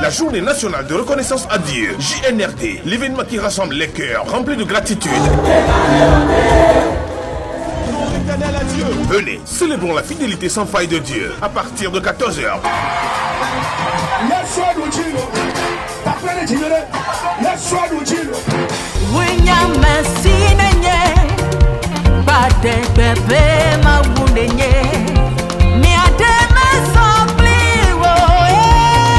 la journée nationale de reconnaissance à Dieu, JNRD, l'événement qui rassemble les cœurs remplis de gratitude. Venez, célébrons la fidélité sans faille de Dieu à partir de 14h.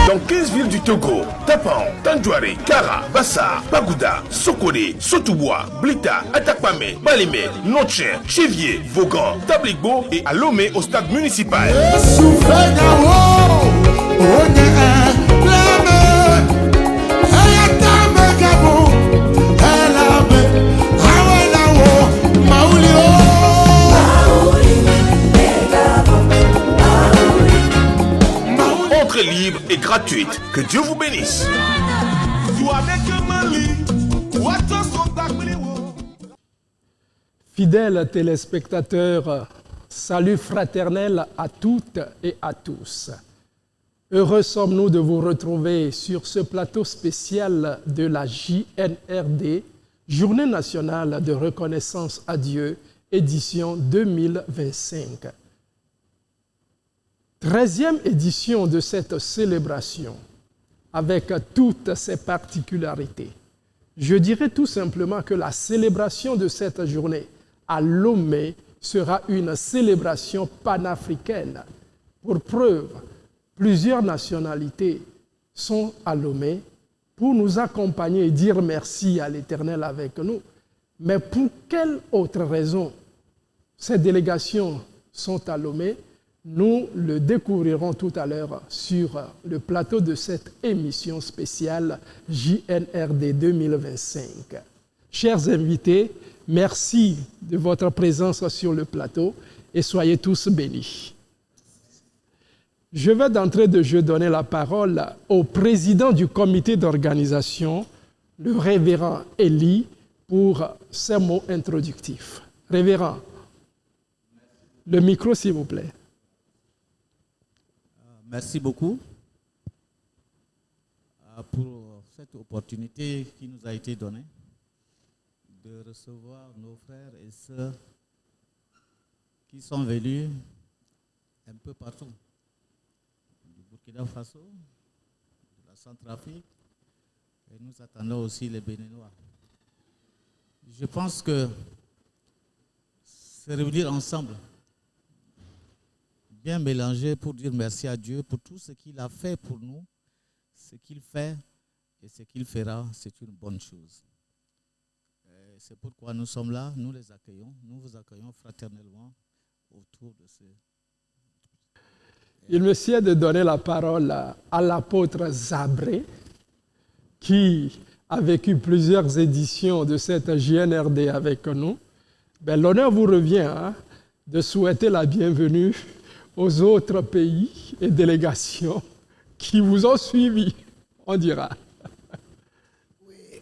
Dans 15 villes du Togo, Tapan, Tandjouaré, Kara, Bassa, Bagouda, Sokone, Sotoubois, Blita, Atakpame, Balimé, Notche, Chevier, Vaughan, Tabligbo et à Lomé au stade municipal. Entrée libre et gratuite. Que Dieu vous bénisse. Fidèles téléspectateurs, salut fraternel à toutes et à tous. Heureux sommes-nous de vous retrouver sur ce plateau spécial de la JNRD, Journée nationale de reconnaissance à Dieu, édition 2025. 13e édition de cette célébration, avec toutes ses particularités. Je dirais tout simplement que la célébration de cette journée à Lomé sera une célébration panafricaine. Pour preuve, plusieurs nationalités sont à Lomé pour nous accompagner et dire merci à l'Éternel avec nous. Mais pour quelle autre raison ces délégations sont à Lomé? Nous le découvrirons tout à l'heure sur le plateau de cette émission spéciale JNRD 2025. Chers invités, merci de votre présence sur le plateau et soyez tous bénis. Je vais d'entrée de jeu donner la parole au président du comité d'organisation, le révérend Élie, pour ses mots introductifs. Révérend, le micro s'il vous plaît. Merci beaucoup pour cette opportunité qui nous a été donnée de recevoir nos frères et sœurs qui sont venus un peu partout, du Burkina Faso, de la Centrafrique, et nous attendons aussi les Béninois. Je pense que se réunir ensemble, bien mélangé pour dire merci à Dieu pour tout ce qu'il a fait pour nous, ce qu'il fait et ce qu'il fera, c'est une bonne chose. Et c'est pourquoi nous sommes là, nous les accueillons, nous vous accueillons fraternellement autour de ce... Il me sied de donner la parole à l'apôtre Zabré, qui a vécu plusieurs éditions de cette JNRD avec nous. Ben, l'honneur vous revient de souhaiter la bienvenue aux autres pays et délégations qui vous ont suivis, on dira. Oui,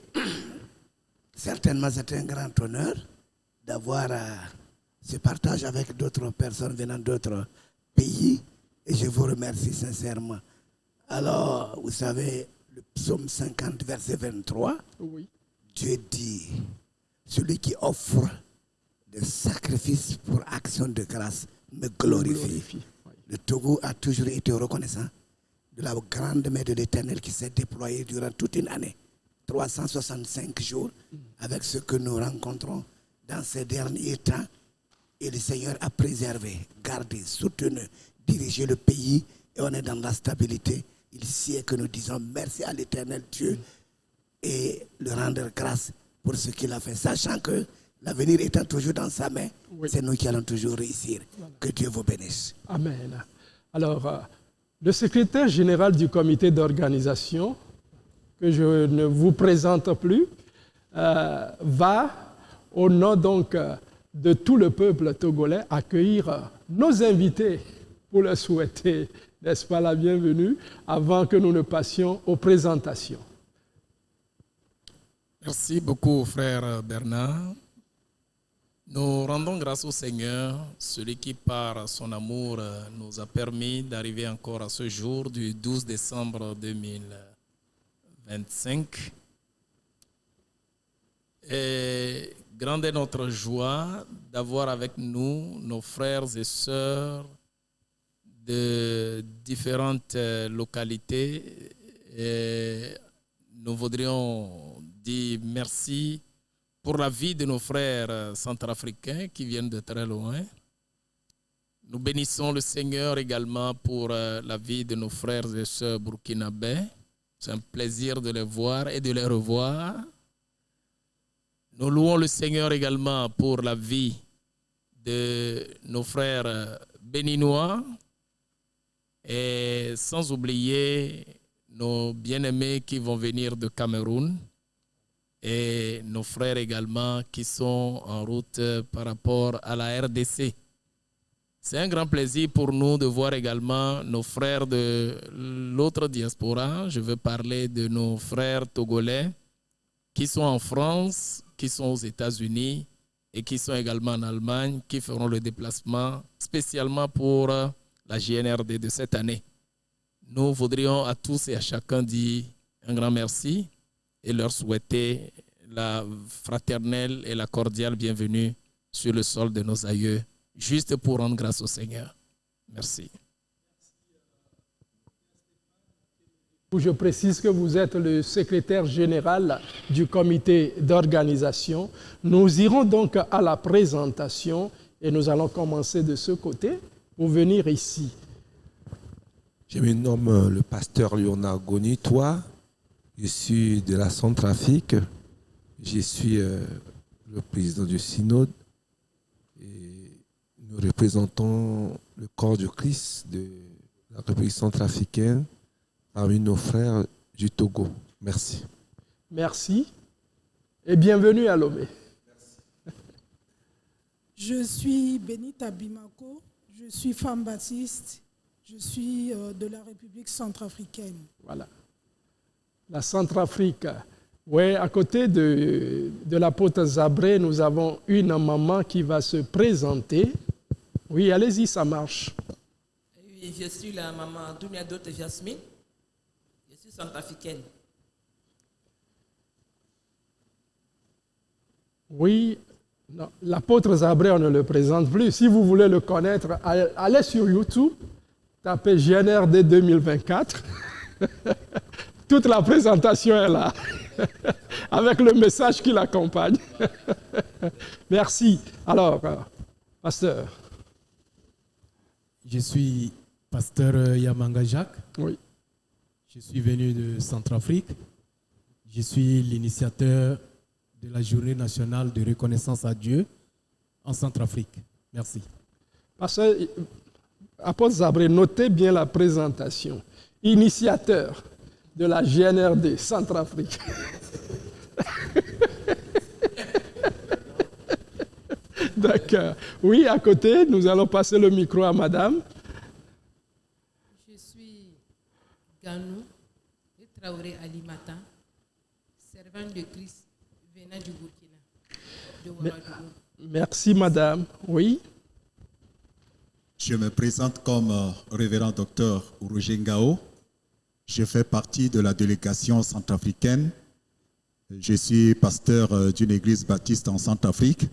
certainement c'est un grand honneur d'avoir ce partage avec d'autres personnes venant d'autres pays et je vous remercie sincèrement. Alors, vous savez, le psaume 50, verset 23, oui. Dieu dit, celui qui offre des sacrifices pour action de grâce me glorifie. Le Togo a toujours été reconnaissant de la grande main de l'Éternel qui s'est déployée durant toute une année, 365 jours, avec ce que nous rencontrons dans ces derniers temps. Et le Seigneur a préservé, gardé, soutenu, dirigé le pays et on est dans la stabilité. Il sait que nous disons merci à l'Éternel Dieu et le rendre grâce pour ce qu'il a fait, sachant que l'avenir étant toujours dans sa main, oui. C'est nous qui allons toujours réussir. Voilà. Que Dieu vous bénisse. Amen. Alors, le secrétaire général du comité d'organisation, que je ne vous présente plus, va, au nom donc de tout le peuple togolais, accueillir nos invités pour leur souhaiter, n'est-ce pas, la bienvenue, avant que nous ne passions aux présentations. Merci beaucoup, frère Bernard. Nous rendons grâce au Seigneur, celui qui par son amour nous a permis d'arriver encore à ce jour du 12 décembre 2024. 25. Et grande est notre joie d'avoir avec nous nos frères et sœurs de différentes localités. Et nous voudrions dire merci pour la vie de nos frères centrafricains qui viennent de très loin. Nous bénissons le Seigneur également pour la vie de nos frères et sœurs burkinabés. C'est un plaisir de les voir et de les revoir. Nous louons le Seigneur également pour la vie de nos frères béninois et sans oublier nos bien-aimés qui vont venir de Cameroun et nos frères également qui sont en route par rapport à la RDC. C'est un grand plaisir pour nous de voir également nos frères de l'autre diaspora. Je veux parler de nos frères togolais qui sont en France, qui sont aux États-Unis et qui sont également en Allemagne, qui feront le déplacement spécialement pour la JNRD de cette année. Nous voudrions à tous et à chacun dire un grand merci et leur souhaiter la fraternelle et la cordiale bienvenue sur le sol de nos aïeux, juste pour rendre grâce au Seigneur. Merci. Je précise que vous êtes le secrétaire général du comité d'organisation. Nous irons donc à la présentation et nous allons commencer de ce côté pour venir ici. Je me nomme le pasteur Léonard Goni-Toi. Je suis de la Centrafrique. Je suis le président du synode. Et nous représentons le corps du Christ de la République centrafricaine parmi nos frères du Togo. Merci. Merci et bienvenue à Lomé. Je suis Benita Bimako, je suis femme baptiste, je suis de la République centrafricaine. Voilà. La Centrafrique. Oui, à côté de l'apôtre Zabré, nous avons une maman qui va se présenter. Oui, allez-y, ça marche. Oui, je suis la maman Dounia Dote Jasmine. Je suis centrafricaine. Oui, l'apôtre Zabré, on ne le présente plus. Si vous voulez le connaître, allez sur YouTube, tapez GNRD 2024. Toute la présentation est là, avec le message qui l'accompagne. Merci. Alors, pasteur. Je suis pasteur Yamanga Jacques. Oui. Je suis venu de Centrafrique. Je suis l'initiateur de la journée nationale de reconnaissance à Dieu en Centrafrique. Merci. Pasteur, apôtre Zabré, notez bien la présentation. Initiateur de la GNRD Centrafrique. D'accord. Oui, à côté, nous allons passer le micro à madame. Je suis Ganou et Traoré Alimata, servant de Christ venant du Burkina. Merci madame. Oui. Je me présente comme révérend docteur Roger Ngao. Je fais partie de la délégation centrafricaine. Je suis pasteur d'une église baptiste en Centrafrique.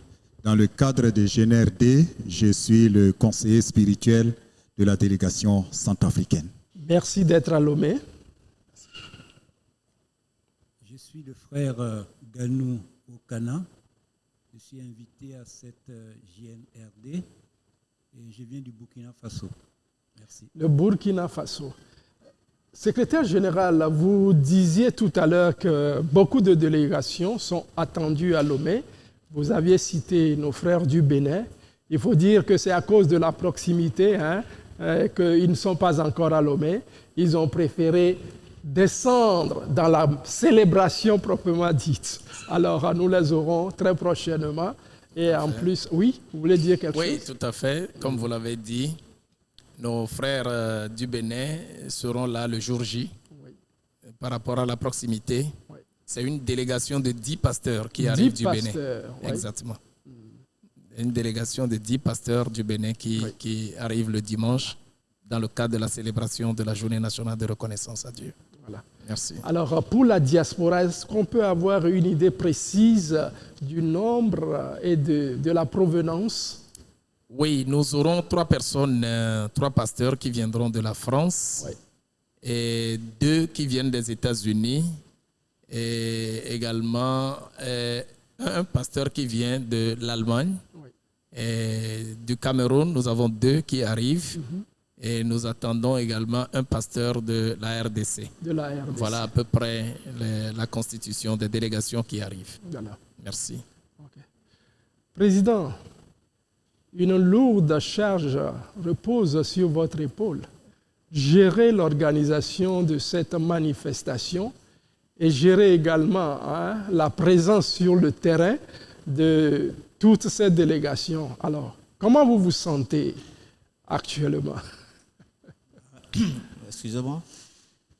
Dans le cadre de GNRD, je suis le conseiller spirituel de la délégation centrafricaine. Merci d'être à Lomé. Je suis le frère Ganou Okana. Je suis invité à cette GNRD et je viens du Burkina Faso. Merci. Le Burkina Faso. Secrétaire général, vous disiez tout à l'heure que beaucoup de délégations sont attendues à Lomé. Vous aviez cité nos frères du Bénin. Il faut dire que c'est à cause de la proximité qu'ils ne sont pas encore à Lomé. Ils ont préféré descendre dans la célébration proprement dite. Alors, nous les aurons très prochainement. Et en plus, oui, vous voulez dire quelque chose? Oui, tout à fait. Comme vous l'avez dit, nos frères du Bénin seront là le jour J. Oui. Par rapport à la proximité. Oui. C'est une délégation de 10 pasteurs qui arrivent du Bénin. Oui. Exactement. Une délégation de 10 pasteurs du Bénin qui arrivent le dimanche dans le cadre de la célébration de la Journée nationale de reconnaissance à Dieu. Voilà. Merci. Alors, pour la diaspora, est-ce qu'on peut avoir une idée précise du nombre et de la provenance? Oui, nous aurons 3 personnes, 3 pasteurs qui viendront de la France, oui, et 2 qui viennent des États-Unis, et également un pasteur qui vient de l'Allemagne. oui. Et du Cameroun, nous avons 2 qui arrivent. Et nous attendons également un pasteur de la RDC. De la RDC. Voilà à peu près la constitution des délégations qui arrivent. Voilà. Merci. Okay. Président, une lourde charge repose sur votre épaule. Gérer l'organisation de cette manifestation et gérer également la présence sur le terrain de toutes ces délégations. Alors, comment vous vous sentez actuellement? Excusez-moi.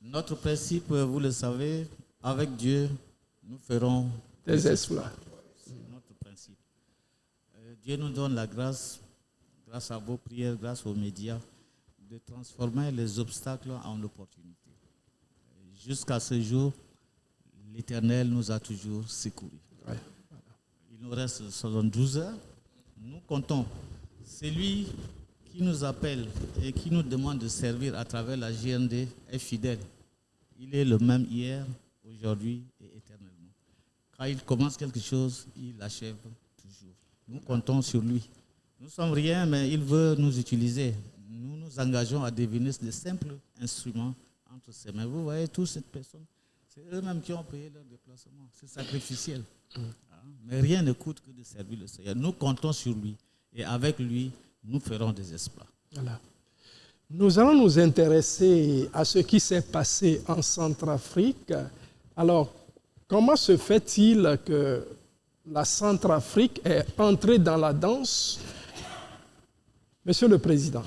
Notre principe, vous le savez, avec Dieu, nous ferons des exploits. C'est notre principe. Dieu nous donne la grâce à vos prières, grâce aux médias, de transformer les obstacles en opportunités. Jusqu'à ce jour, l'Éternel nous a toujours secourus. Ouais. Il nous reste 72 heures. Nous comptons. C'est lui qui nous appelle et qui nous demande de servir à travers la JND est fidèle. Il est le même hier, aujourd'hui et éternellement. Quand il commence quelque chose, il l'achève toujours. Nous comptons sur lui. Nous ne sommes rien, mais il veut nous utiliser. Nous nous engageons à devenir de simples instruments entre ses mains. Vous voyez, toutes ces personnes, c'est eux-mêmes qui ont payé leur déplacement. C'est sacrificiel. Mais rien ne coûte que de servir le Seigneur. Nous comptons sur lui. Et avec lui, nous ferons des exploits. Voilà. Nous allons nous intéresser à ce qui s'est passé en Centrafrique. Alors, comment se fait-il que la Centrafrique est entrée dans la danse? Monsieur le Président.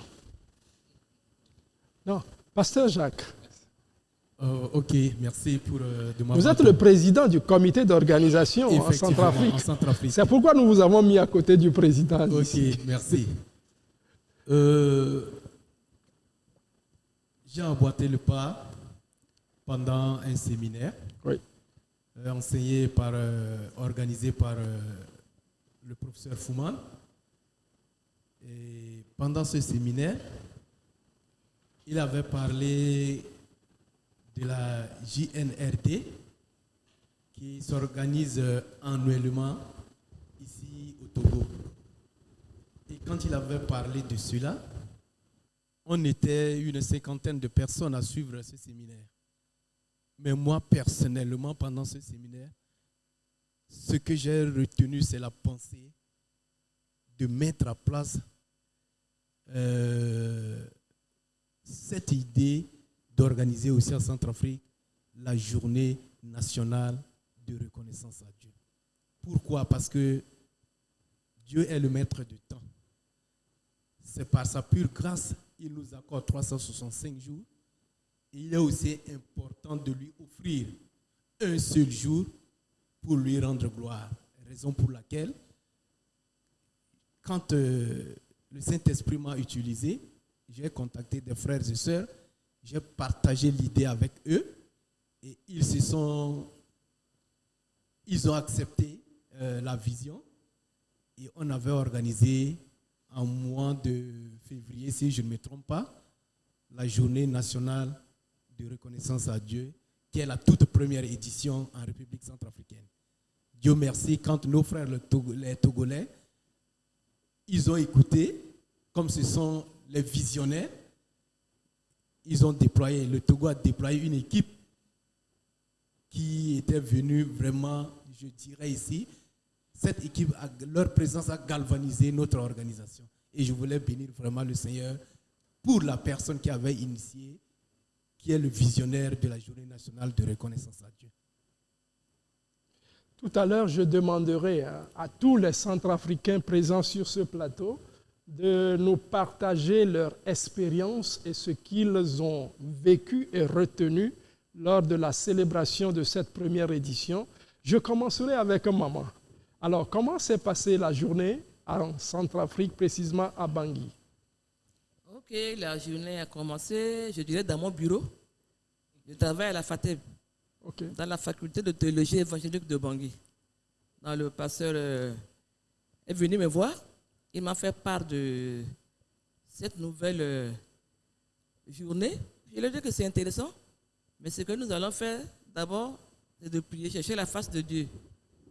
Non, Pasteur Jacques. Ok, merci pour demander. Vous êtes le président du comité d'organisation en Centrafrique. C'est pourquoi nous vous avons mis à côté du président. Ok, ici. merci. J'ai emboîté le pas pendant un séminaire organisé par le professeur Fouman. Et pendant ce séminaire, il avait parlé de la JNRD qui s'organise annuellement ici au Togo. Et quand il avait parlé de cela, on était une 50aine de personnes à suivre ce séminaire. Mais moi, personnellement, pendant ce séminaire, ce que j'ai retenu, c'est la pensée de mettre à place cette idée d'organiser aussi en Centrafrique la journée nationale de reconnaissance à Dieu. Pourquoi? Parce que Dieu est le maître du temps. C'est par sa pure grâce, il nous accorde 365 jours. Et il est aussi important de lui offrir un seul jour pour lui rendre gloire. Raison pour laquelle, quand le Saint-Esprit m'a utilisé, j'ai contacté des frères et sœurs, j'ai partagé l'idée avec eux et ils ont accepté la vision et on avait organisé en mois de février, si je ne me trompe pas, la journée nationale de reconnaissance à Dieu, qui est la toute première édition en République centrafricaine. Dieu merci, quand nos frères les Togolais, ils ont écouté, comme ce sont les visionnaires, ils ont déployé, le Togo a déployé une équipe qui était venue vraiment, je dirais ici, cette équipe, leur présence a galvanisé notre organisation. Et je voulais bénir vraiment le Seigneur pour la personne qui avait initié, qui est le visionnaire de la journée nationale de reconnaissance à Dieu. Tout à l'heure, je demanderai à tous les Centrafricains présents sur ce plateau de nous partager leur expérience et ce qu'ils ont vécu et retenu lors de la célébration de cette première édition. Je commencerai avec maman. Alors, comment s'est passée la journée en Centrafrique, précisément à Bangui? Ok, la journée a commencé, je dirais, dans mon bureau. Je travaille à la FATEB, dans la faculté de théologie évangélique de Bangui. Dans le pasteur est venu me voir. Il m'a fait part de cette nouvelle journée. Je lui ai dit que c'est intéressant. Mais ce que nous allons faire d'abord, c'est de prier, chercher la face de Dieu.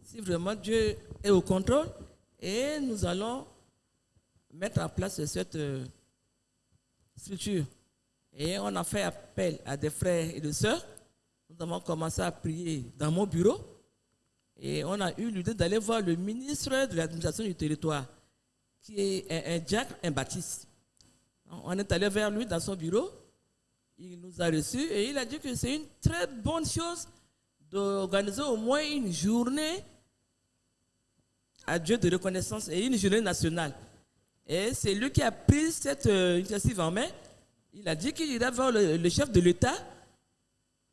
Si vraiment Dieu est au contrôle, et nous allons mettre en place cette structure. Et on a fait appel à des frères et des sœurs. Nous avons commencé à prier dans mon bureau. Et on a eu l'idée d'aller voir le ministre de l'administration du territoire, qui est un diacre, un baptiste. On est allé vers lui dans son bureau. Il nous a reçus et il a dit que c'est une très bonne chose d'organiser au moins une journée à Dieu de reconnaissance et une journée nationale. Et c'est lui qui a pris cette initiative en main. Il a dit qu'il ira voir le chef de l'État.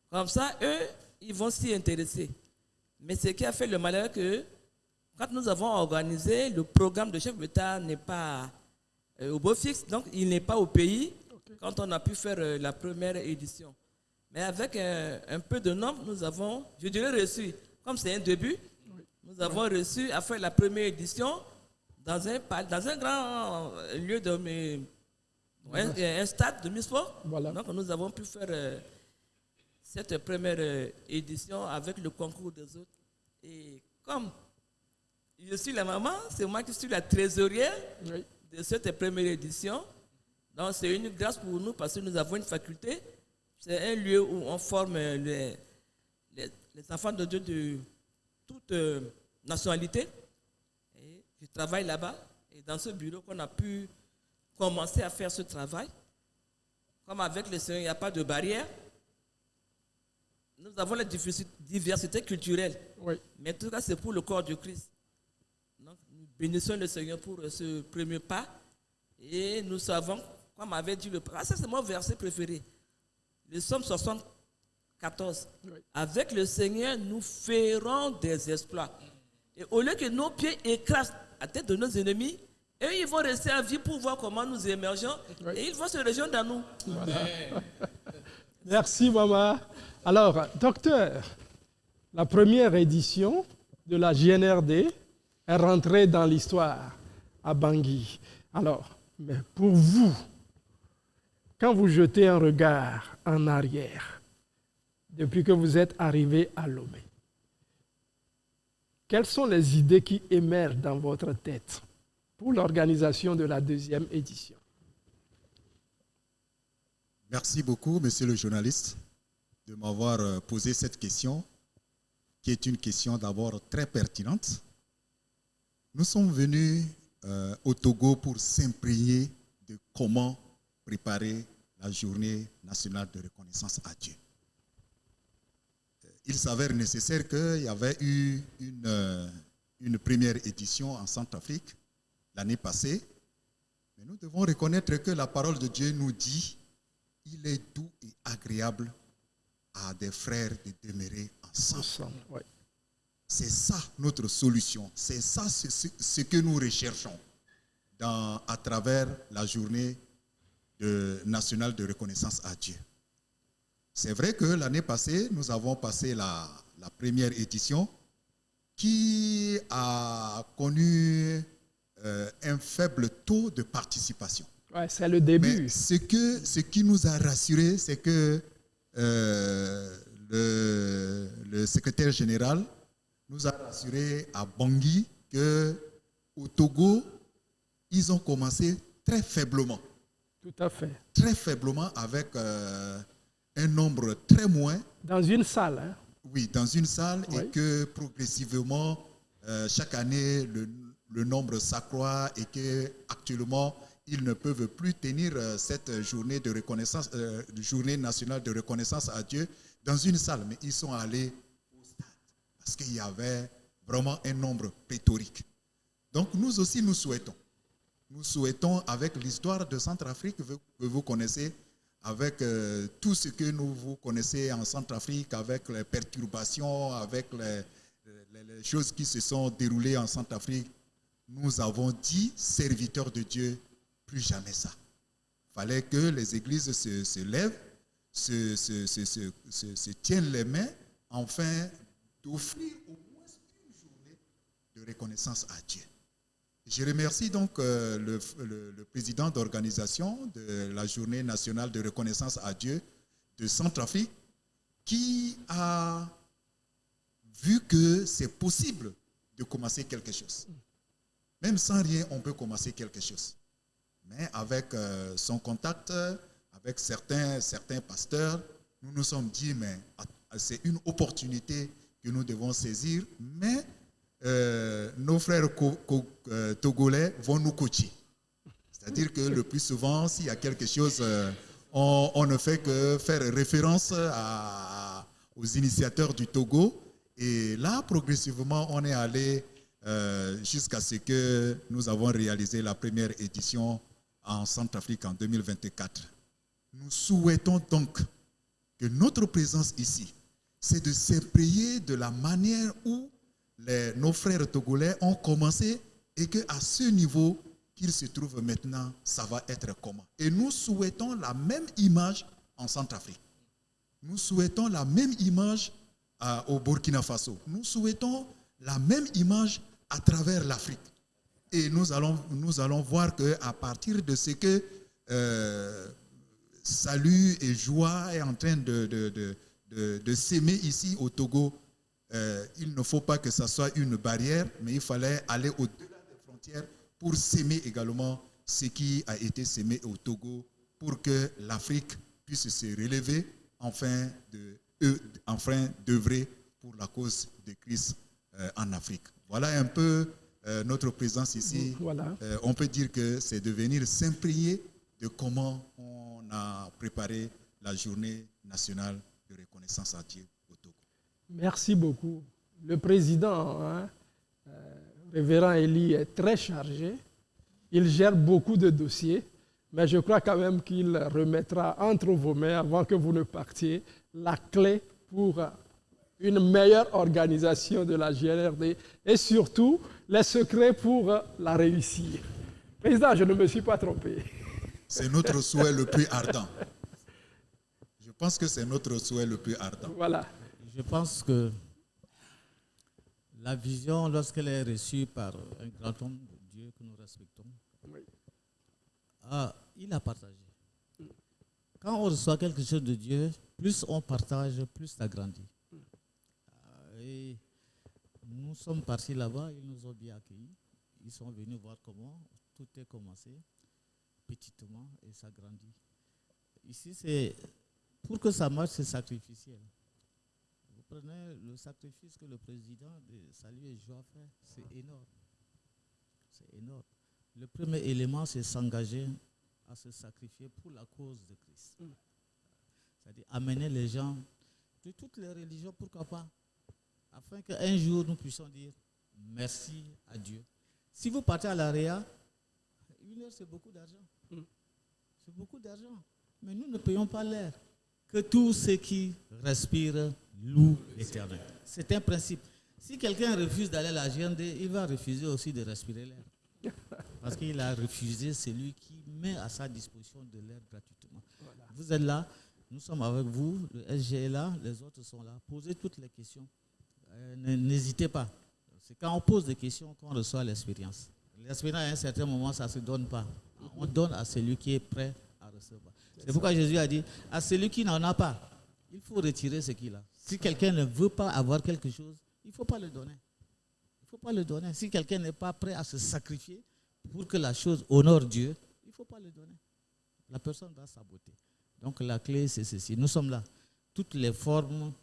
Comme ça, eux, ils vont s'y intéresser. Mais ce qui a fait le malheur que quand nous avons organisé, le programme de chef de l'État n'est pas au beau fixe, donc il n'est pas au pays quand on a pu faire la première édition. Mais avec un peu de nombre, nous avons, je dirais, reçu, comme c'est un début, nous avons reçu à faire la première édition dans un grand lieu de un stade de mi-sport. Voilà. Donc nous avons pu faire cette première édition avec le concours des autres. Et comme je suis la maman, c'est moi qui suis la trésorière de cette première édition. Donc c'est une grâce pour nous parce que nous avons une faculté. C'est un lieu où on forme les enfants de Dieu de toute nationalité. Et je travaille là-bas. Et dans ce bureau qu'on a pu commencer à faire ce travail. Comme avec le Seigneur, il n'y a pas de barrière. Nous avons la diversité culturelle. Oui. Mais en tout cas, c'est pour le corps de Christ. Donc, nous bénissons le Seigneur pour ce premier pas. Et nous savons, comme avait dit le Père, ça c'est mon verset préféré. Le Psaume 74. Oui. Avec le Seigneur, nous ferons des exploits. Et au lieu que nos pieds écrasent la tête de nos ennemis, eux, ils vont rester en vie pour voir comment nous émergeons. Oui. Et ils vont se rejoindre dans nous. Voilà. Merci, maman. Alors, docteur, la première édition de la JNRD est rentrée dans l'histoire à Bangui. Alors, mais pour vous, quand vous jetez un regard en arrière, depuis que vous êtes arrivé à Lomé, quelles sont les idées qui émergent dans votre tête pour l'organisation de la deuxième édition? Merci beaucoup, monsieur le journaliste, de m'avoir posé cette question, qui est une question d'abord très pertinente. Nous sommes venus au Togo pour s'imprégner de comment préparer la journée nationale de reconnaissance à Dieu. Il s'avère nécessaire qu'il y avait eu une première édition en Centrafrique l'année passée, mais nous devons reconnaître que la parole de Dieu nous dit il est doux et agréable à des frères de demeurer ensemble. Ouais. C'est ça notre solution. C'est ça ce que nous recherchons à travers la journée nationale de reconnaissance à Dieu. C'est vrai que l'année passée, nous avons passé la première édition qui a connu un faible taux de participation. Ouais, c'est le début. Mais ce qui nous a rassurés, c'est que le secrétaire général nous a rassuré à Bangui qu'au Togo, ils ont commencé très faiblement. Tout à fait. Très faiblement avec un nombre très moins. Dans une salle. Hein? Oui, dans une salle, oui. Et que progressivement, chaque année, le nombre s'accroît et qu'actuellement, ils ne peuvent plus tenir cette journée de reconnaissance, journée nationale de reconnaissance à Dieu dans une salle. Mais ils sont allés au stade parce qu'il y avait vraiment un nombre pléthorique. Donc nous aussi, nous souhaitons avec l'histoire de Centrafrique que vous connaissez, avec tout ce que vous connaissez en Centrafrique, avec les perturbations, avec les choses qui se sont déroulées en Centrafrique, nous avons dit, serviteurs de Dieu, plus jamais ça. Il fallait que les églises se lèvent, se tiennent les mains afin d'offrir au moins une journée de reconnaissance à Dieu. Je remercie donc le président d'organisation de la Journée nationale de reconnaissance à Dieu de Centrafrique qui a vu que c'est possible de commencer quelque chose. Même sans rien, on peut commencer quelque chose. Mais avec son contact, avec certains pasteurs, nous nous sommes dit, mais c'est une opportunité que nous devons saisir, mais nos frères togolais vont nous coacher. C'est-à-dire que le plus souvent, s'il y a quelque chose, on ne fait que faire référence aux initiateurs du Togo. Et là, progressivement, on est allé jusqu'à ce que nous avons réalisé la première édition en Centrafrique en 2024. Nous souhaitons donc que notre présence ici, c'est de s'imprégner de la manière où nos frères togolais ont commencé et qu'à ce niveau qu'ils se trouvent maintenant, ça va être comment. Et nous souhaitons la même image en Centrafrique. Nous souhaitons la même image au Burkina Faso. Nous souhaitons la même image à travers l'Afrique. Et nous allons voir qu'à partir de ce que salut et joie est en train de s'aimer ici au Togo, il ne faut pas que ça soit une barrière, mais il fallait aller au-delà des frontières pour s'aimer également ce qui a été sémé au Togo, pour que l'Afrique puisse se relever afin d'œuvrer pour la cause de Christ en Afrique. Voilà un peu notre présence ici. Voilà. On peut dire que c'est de venir s'imprégner de comment on a préparé la journée nationale de reconnaissance à Dieu au Togo. Merci beaucoup. Le président, révérend Élie, est très chargé. Il gère beaucoup de dossiers, mais je crois quand même qu'il remettra entre vos mains, avant que vous ne partiez, la clé pour une meilleure organisation de la GNRD et surtout les secrets pour la réussir. Président, je ne me suis pas trompé. C'est notre souhait le plus ardent. Je pense que c'est notre souhait le plus ardent. Voilà. Je pense que la vision, lorsqu'elle est reçue par un grand homme de Dieu que nous respectons, oui, il a partagé. Quand on reçoit quelque chose de Dieu, plus on partage, plus ça grandit. Et nous sommes partis là-bas, ils nous ont bien accueillis. Ils sont venus voir comment tout est commencé, petitement, et ça grandit. Ici, c'est pour que ça marche, c'est sacrificiel. Vous prenez le sacrifice que le président de Salut et Joie fait, c'est énorme. C'est énorme. Le premier élément, c'est s'engager à se sacrifier pour la cause de Christ. C'est-à-dire amener les gens de toutes les religions, pourquoi pas, afin qu'un jour nous puissions dire merci à Dieu. Si vous partez à l'AREA, 1 heure c'est beaucoup d'argent. C'est beaucoup d'argent. Mais nous ne payons pas l'air. Que tous ceux qui respirent louent l'Éternel. C'est un principe. Si quelqu'un refuse d'aller à la GND, il va refuser aussi de respirer l'air. Parce qu'il a refusé celui qui met à sa disposition de l'air gratuitement. Voilà. Vous êtes là, nous sommes avec vous, le SG est là, les autres sont là. Posez toutes les questions. N'hésitez pas. C'est quand on pose des questions qu'on reçoit l'expérience. L'expérience, à un certain moment, ça ne se donne pas. On donne à celui qui est prêt à recevoir. C'est pourquoi Jésus a dit, à celui qui n'en a pas, il faut retirer ce qu'il a. Si quelqu'un ne veut pas avoir quelque chose, il ne faut pas le donner. Il ne faut pas le donner. Si quelqu'un n'est pas prêt à se sacrifier pour que la chose honore Dieu, il ne faut pas le donner. La personne va saboter. Donc la clé, c'est ceci. Nous sommes là. Toutes les formes,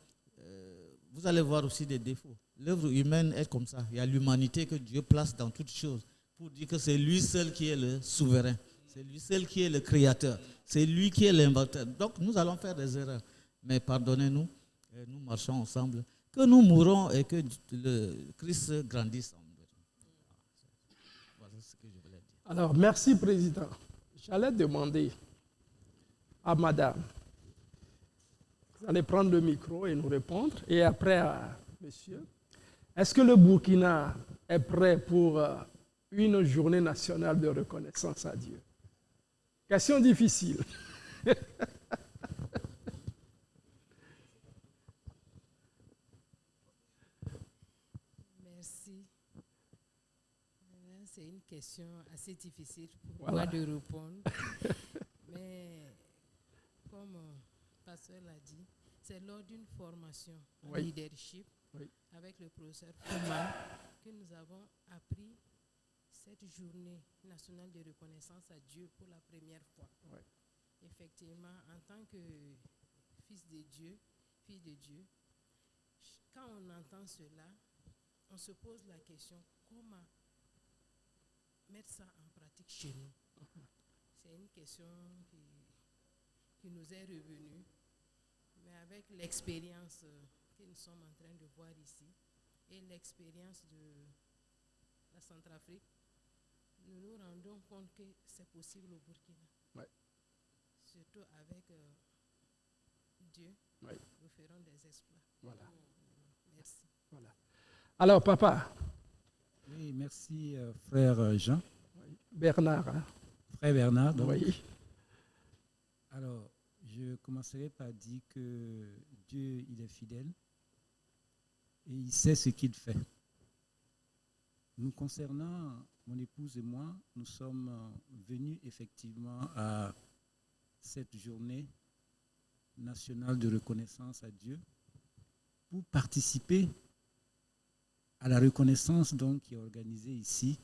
vous allez voir aussi des défauts. L'œuvre humaine est comme ça. Il y a l'humanité que Dieu place dans toutes choses pour dire que c'est lui seul qui est le souverain. C'est lui seul qui est le créateur. C'est lui qui est l'inventeur. Donc nous allons faire des erreurs. Mais pardonnez-nous, nous marchons ensemble. Que nous mourons et que le Christ grandisse en nous. Voilà ce que je voulais dire. Alors, merci, Président. J'allais demander à Madame, vous allez prendre le micro et nous répondre, et après à Monsieur, est-ce que le Burkina est prêt pour une journée nationale de reconnaissance à Dieu? Question difficile. question assez difficile pour Voilà. moi de répondre. Mais comme le pasteur l'a dit, c'est lors d'une formation en Oui. leadership Oui. avec le professeur Fouman que nous avons appris cette journée nationale de reconnaissance à Dieu pour la première fois. Oui. Effectivement, en tant que fils de Dieu, fille de Dieu, quand on entend cela, on se pose la question, comment mettre ça en pratique chez nous? C'est une question qui nous est revenue, mais avec l'expérience que nous sommes en train de voir ici et l'expérience de la Centrafrique, nous nous rendons compte que c'est possible au Burkina. Ouais. Surtout avec Dieu, Ouais. nous ferons des exploits. Voilà. Merci. Voilà. Alors, papa. Oui, merci, frère Jean. Bernard. Hein? Frère Bernard. Donc. Oui. Alors, je commencerai par dire que Dieu, il est fidèle et il sait ce qu'il fait. Nous concernant, mon épouse et moi, nous sommes venus effectivement à cette journée nationale de reconnaissance à Dieu pour participer à la reconnaissance donc, qui est organisée ici,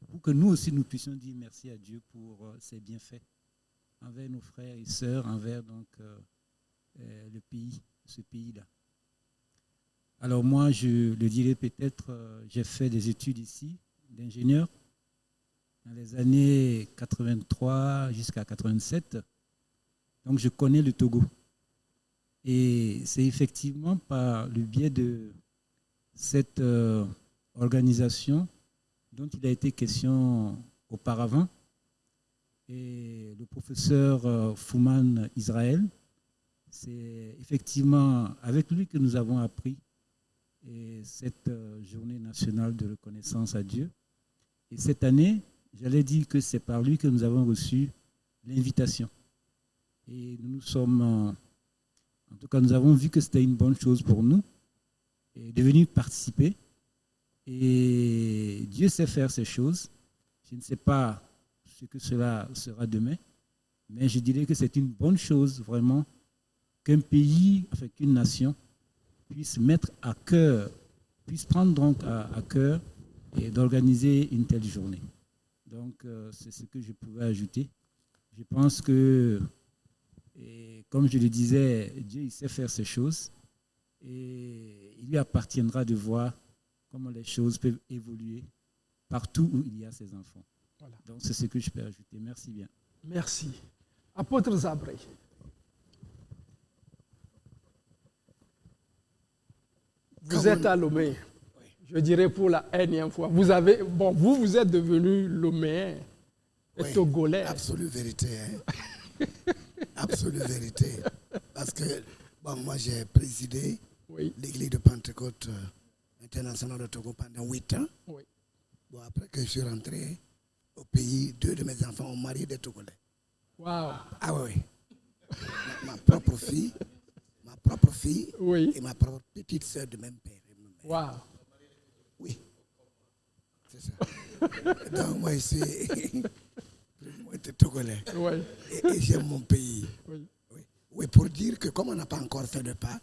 pour que nous aussi nous puissions dire merci à Dieu pour ses bienfaits envers nos frères et sœurs, envers donc le pays, ce pays-là. Alors moi, je le dirais peut-être, j'ai fait des études ici d'ingénieur dans les années 83 jusqu'à 87. Donc je connais le Togo. Et c'est effectivement par le biais de cette organisation dont il a été question auparavant. Et le professeur Fouman Israël, c'est effectivement avec lui que nous avons appris cette journée nationale de reconnaissance à Dieu. Et cette année, j'allais dire que c'est par lui que nous avons reçu l'invitation. Et nous sommes, en tout cas, nous avons vu que c'était une bonne chose pour nous de venir participer. Et Dieu sait faire ces choses. Je ne sais pas ce que cela sera demain, mais je dirais que c'est une bonne chose vraiment qu'un pays, enfin qu'une nation puisse mettre à cœur, puisse prendre donc à cœur et d'organiser une telle journée. Donc c'est ce que je pouvais ajouter. Je pense que, comme je le disais, Dieu il sait faire ces choses et il lui appartiendra de voir comment les choses peuvent évoluer partout où il y a ses enfants. Voilà. Donc c'est ce que je peux ajouter. Merci bien. Merci. Apôtre Zabré. Vous êtes à Lomé. Je dirais pour la énième fois. Vous êtes devenu Loméen et Togolais. Absolue vérité. Hein? Absolue vérité. Parce que moi j'ai présidé l'église de Pentecôte internationale de Togo pendant 8 ans. Oui. Bon, après que je suis rentré au pays, 2 de mes enfants ont marié des Togolais. Wow. Ah oui. Ma propre fille et ma propre petite sœur de même père. Wow. Oui. C'est ça. Donc moi ici, moi j'étais Togolais. Oui. Et j'aime mon pays. Oui. Oui, pour dire que comme on n'a pas encore fait le pas,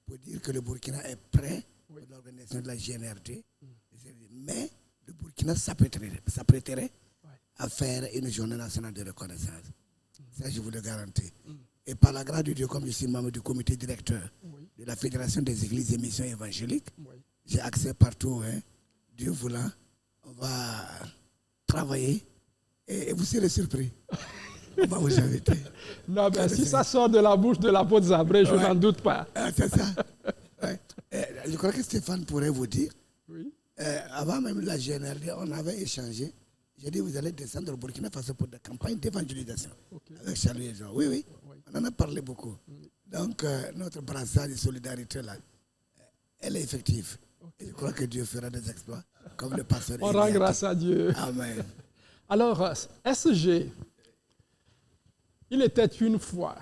pour dire que le Burkina est prêt pour l'organisation de la GNRD, mais le Burkina s'apprêterait à faire une journée nationale de reconnaissance. Ça, je vous le garantis. Et par la grâce de Dieu, comme je suis membre du comité directeur de la Fédération des Églises et Missions évangéliques, j'ai accès partout. Hein. Dieu voulant, on va travailler et vous serez surpris. On va vous inviter. Non, mais si ça sort de la bouche de l'apôtre Zabré, je n'en doute pas. C'est ça. Je crois que Stéphane pourrait vous dire. Avant même la GNRD, on avait échangé. J'ai dit, vous allez descendre au Burkina Faso pour des campagnes d'évangélisation avec Charlie et Jean. Oui. On en a parlé beaucoup. Donc, notre brassage de solidarité, là, elle est effective. Et je crois que Dieu fera des exploits, comme le pasteur. On rend grâce à Dieu. Amen. Alors, SG, il était une fois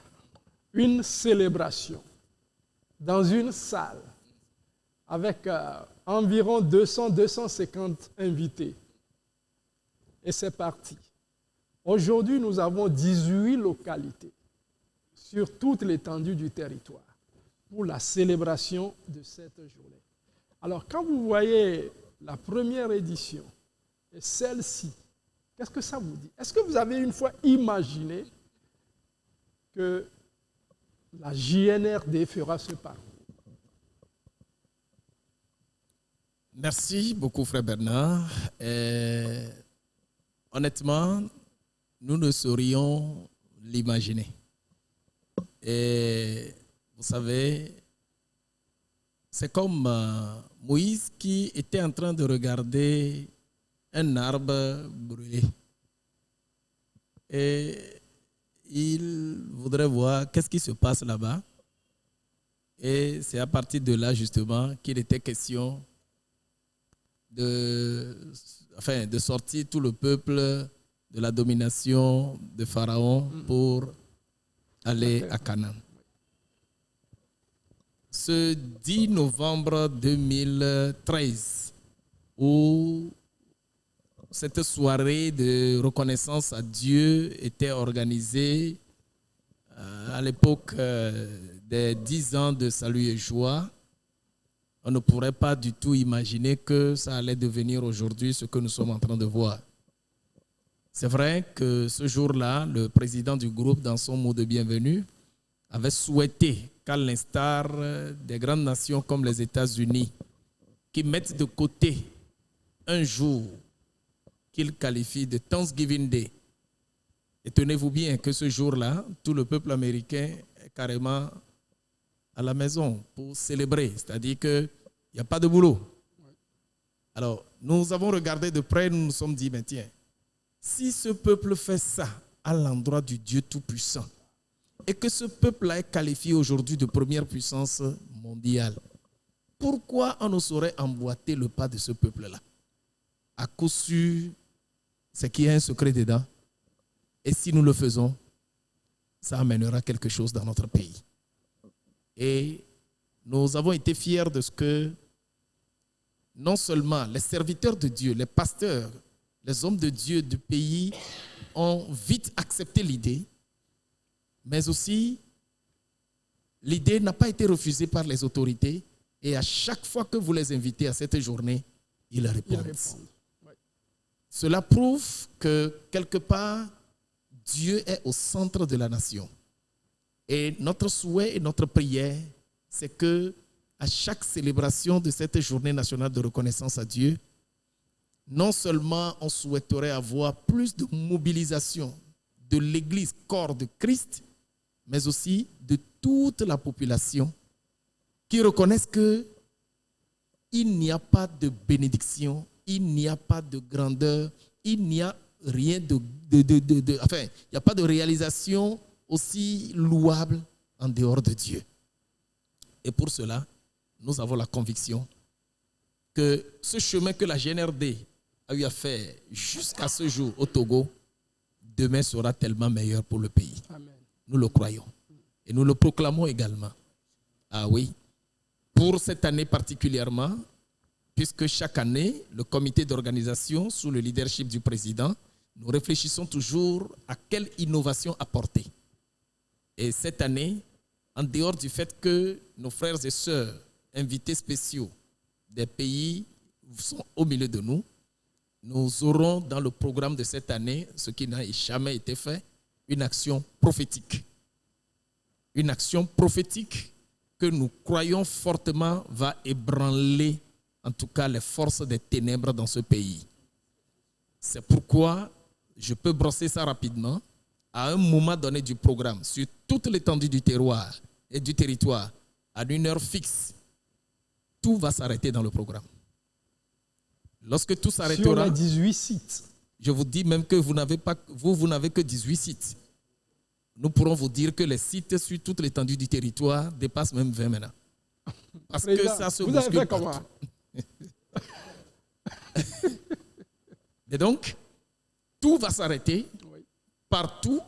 une célébration dans une salle avec environ 200-250 invités. Et c'est parti. Aujourd'hui, nous avons 18 localités sur toute l'étendue du territoire pour la célébration de cette journée. Alors, quand vous voyez la première édition et celle-ci, qu'est-ce que ça vous dit? Est-ce que vous avez une fois imaginé que la JNRD fera ce parcours? Merci beaucoup, frère Bernard. Honnêtement, nous ne saurions l'imaginer. Et vous savez, c'est comme Moïse qui était en train de regarder un arbre brûlé. Et il voudrait voir qu'est-ce qui se passe là-bas. Et c'est à partir de là, justement, qu'il était question de sortir tout le peuple de la domination de Pharaon pour aller à Canaan. Ce 10 novembre 2013, où cette soirée de reconnaissance à Dieu était organisée à l'époque des 10 ans de salut et joie, on ne pourrait pas du tout imaginer que ça allait devenir aujourd'hui ce que nous sommes en train de voir. C'est vrai que ce jour-là, le président du groupe, dans son mot de bienvenue, avait souhaité qu'à l'instar des grandes nations comme les États-Unis, qui mettent de côté un jour qu'il qualifie de Thanksgiving Day. Et tenez-vous bien que ce jour-là, tout le peuple américain est carrément à la maison pour célébrer. C'est-à-dire qu'il n'y a pas de boulot. Alors, nous avons regardé de près, nous nous sommes dit, mais tiens, si ce peuple fait ça à l'endroit du Dieu Tout-Puissant, et que ce peuple-là est qualifié aujourd'hui de première puissance mondiale, pourquoi on ne saurait emboîter le pas de ce peuple-là? À coup sûr, c'est qu'il y a un secret dedans. Et si nous le faisons, ça amènera quelque chose dans notre pays. Et nous avons été fiers de ce que non seulement les serviteurs de Dieu, les pasteurs, les hommes de Dieu du pays ont vite accepté l'idée, mais aussi l'idée n'a pas été refusée par les autorités et à chaque fois que vous les invitez à cette journée, ils répondent. Cela prouve que quelque part, Dieu est au centre de la nation. Et notre souhait et notre prière, c'est que à chaque célébration de cette journée nationale de reconnaissance à Dieu, non seulement on souhaiterait avoir plus de mobilisation de l'Église corps de Christ, mais aussi de toute la population qui reconnaissent qu'il n'y a pas de bénédiction, il n'y a pas de grandeur, il n'y a rien il n'y a pas de réalisation aussi louable en dehors de Dieu. Et pour cela, nous avons la conviction que ce chemin que la GNRD a eu à faire jusqu'à ce jour au Togo, demain sera tellement meilleur pour le pays. Amen. Nous le croyons. Et nous le proclamons également. Ah oui, pour cette année particulièrement, puisque chaque année, le comité d'organisation, sous le leadership du président, nous réfléchissons toujours à quelle innovation apporter. Et cette année, en dehors du fait que nos frères et sœurs, invités spéciaux des pays sont au milieu de nous, nous aurons dans le programme de cette année, ce qui n'a jamais été fait, une action prophétique. Une action prophétique que nous croyons fortement va ébranler en tout cas les forces des ténèbres dans ce pays. C'est pourquoi je peux brosser ça rapidement. À un moment donné du programme, sur toute l'étendue du terroir et du territoire, à une heure fixe, tout va s'arrêter dans le programme. Lorsque tout s'arrêtera, sur les 18 sites. Je vous dis même que vous n'avez que 18 sites. Nous pourrons vous dire que les sites sur toute l'étendue du territoire dépassent même 20 maintenant. Parce que ça se bouscule. Vous avez fait comment? Et donc, tout va s'arrêter partout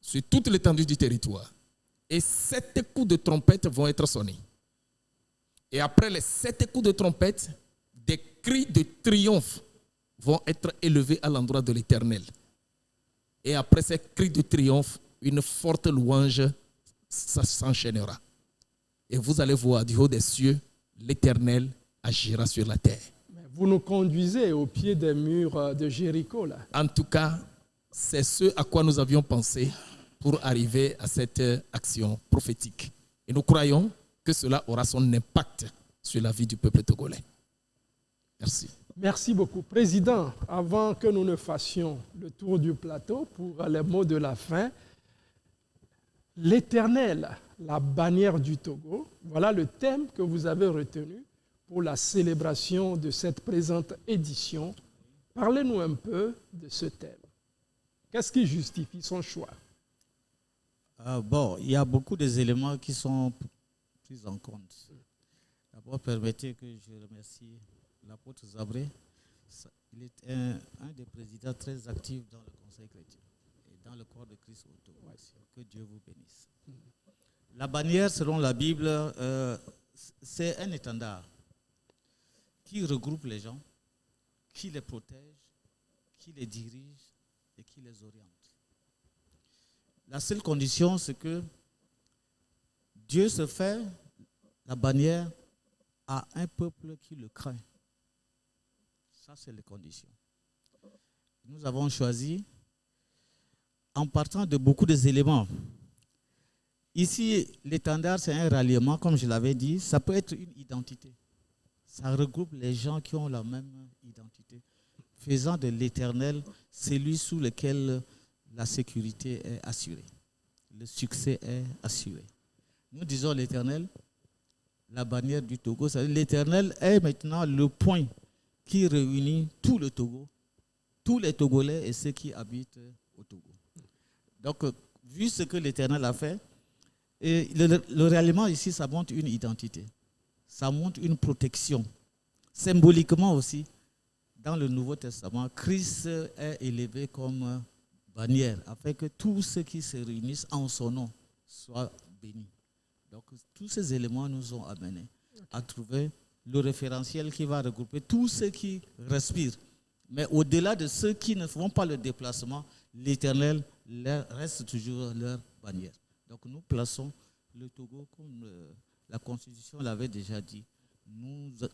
sur toute l'étendue du territoire. Et 7 coups de trompette vont être sonnés. Et après les 7 coups de trompette, des cris de triomphe vont être élevés à l'endroit de l'Éternel. Et après ces cris de triomphe, une forte louange s'enchaînera. Et vous allez voir du haut des cieux, l'Éternel agira sur la terre. Vous nous conduisez au pied des murs de Jéricho, là. En tout cas, c'est ce à quoi nous avions pensé pour arriver à cette action prophétique. Et nous croyons que cela aura son impact sur la vie du peuple togolais. Merci. Merci beaucoup. Président, avant que nous ne fassions le tour du plateau pour les mots de la fin, l'Éternel, la bannière du Togo, voilà le thème que vous avez retenu pour la célébration de cette présente édition. Parlez-nous un peu de ce thème. Qu'est-ce qui justifie son choix? Bon, il y a beaucoup d'éléments qui sont pris en compte. D'abord, permettez que je remercie l'apôtre Zabré. Il est un des présidents très actifs dans le Conseil chrétien et dans le corps de Christ au Togo. Que Dieu vous bénisse. La bannière, selon la Bible, c'est un étendard qui regroupe les gens, qui les protège, qui les dirige et qui les oriente. La seule condition, c'est que Dieu se fait la bannière à un peuple qui le craint. Ça, c'est les conditions. Nous avons choisi, en partant de beaucoup d'éléments. Ici, l'étendard, c'est un ralliement, comme je l'avais dit. Ça peut être une identité. Ça regroupe les gens qui ont la même identité, faisant de l'Éternel celui sous lequel la sécurité est assurée. Le succès est assuré. Nous disons l'Éternel, la bannière du Togo. L'Éternel est maintenant le point qui réunit tout le Togo, tous les Togolais et ceux qui habitent au Togo. Donc, vu ce que l'Éternel a fait, et le ralliement ici, ça montre une identité. Ça montre une protection. Symboliquement aussi, dans le Nouveau Testament, Christ est élevé comme bannière, afin que tous ceux qui se réunissent en son nom soient bénis. Donc, tous ces éléments nous ont amenés à trouver le référentiel qui va regrouper tous ceux qui respirent. Mais au-delà de ceux qui ne font pas le déplacement, l'Éternel reste toujours leur bannière. Donc nous plaçons le Togo comme la Constitution l'avait déjà dit.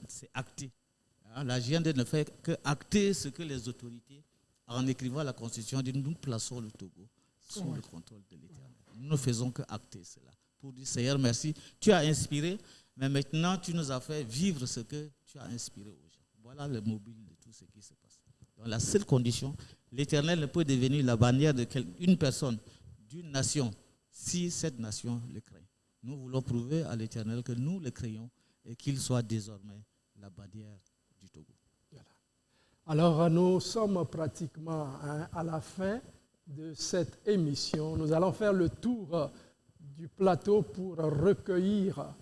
C'est acté. La GND ne fait que acter ce que les autorités, en écrivant la Constitution, disent nous plaçons le Togo sous le contrôle de l'Éternel. Nous ne faisons que acter cela. Pour dire Seigneur, merci, tu as inspiré, mais maintenant tu nous as fait vivre ce que tu as inspiré aux gens. Voilà le mobile de tout ce qui se passe. Donc la seule condition, l'Éternel ne peut devenir la bannière d'une personne, d'une nation, si cette nation le craint. Nous voulons prouver à l'Éternel que nous le craignons et qu'il soit désormais la bannière du Togo. Voilà. Alors nous sommes pratiquement à la fin de cette émission. Nous allons faire le tour du plateau pour recueillir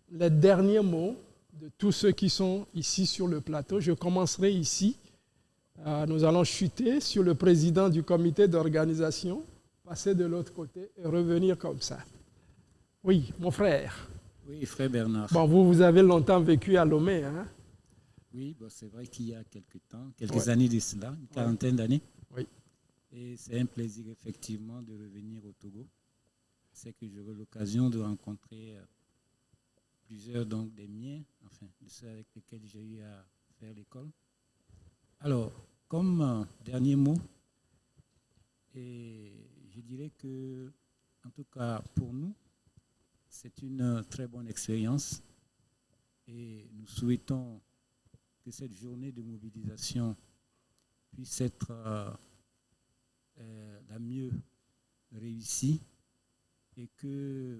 les derniers mots de tous ceux qui sont ici sur le plateau. Je commencerai ici. Nous allons chuter sur le président du comité d'organisation, passer de l'autre côté et revenir comme ça. Oui, mon frère. Oui, frère Bernard. Bon, vous avez longtemps vécu à Lomé, hein? Oui, bon, c'est vrai qu'il y a quelques années de cela, une quarantaine d'années. Oui. Et c'est un plaisir effectivement de revenir au Togo. C'est que j'aurai l'occasion de rencontrer plusieurs donc des miens, enfin de ceux avec lesquels j'ai eu à faire l'école. Alors, comme dernier mot, et je dirais que, en tout cas pour nous, c'est une très bonne expérience et nous souhaitons que cette journée de mobilisation puisse être la mieux réussie et que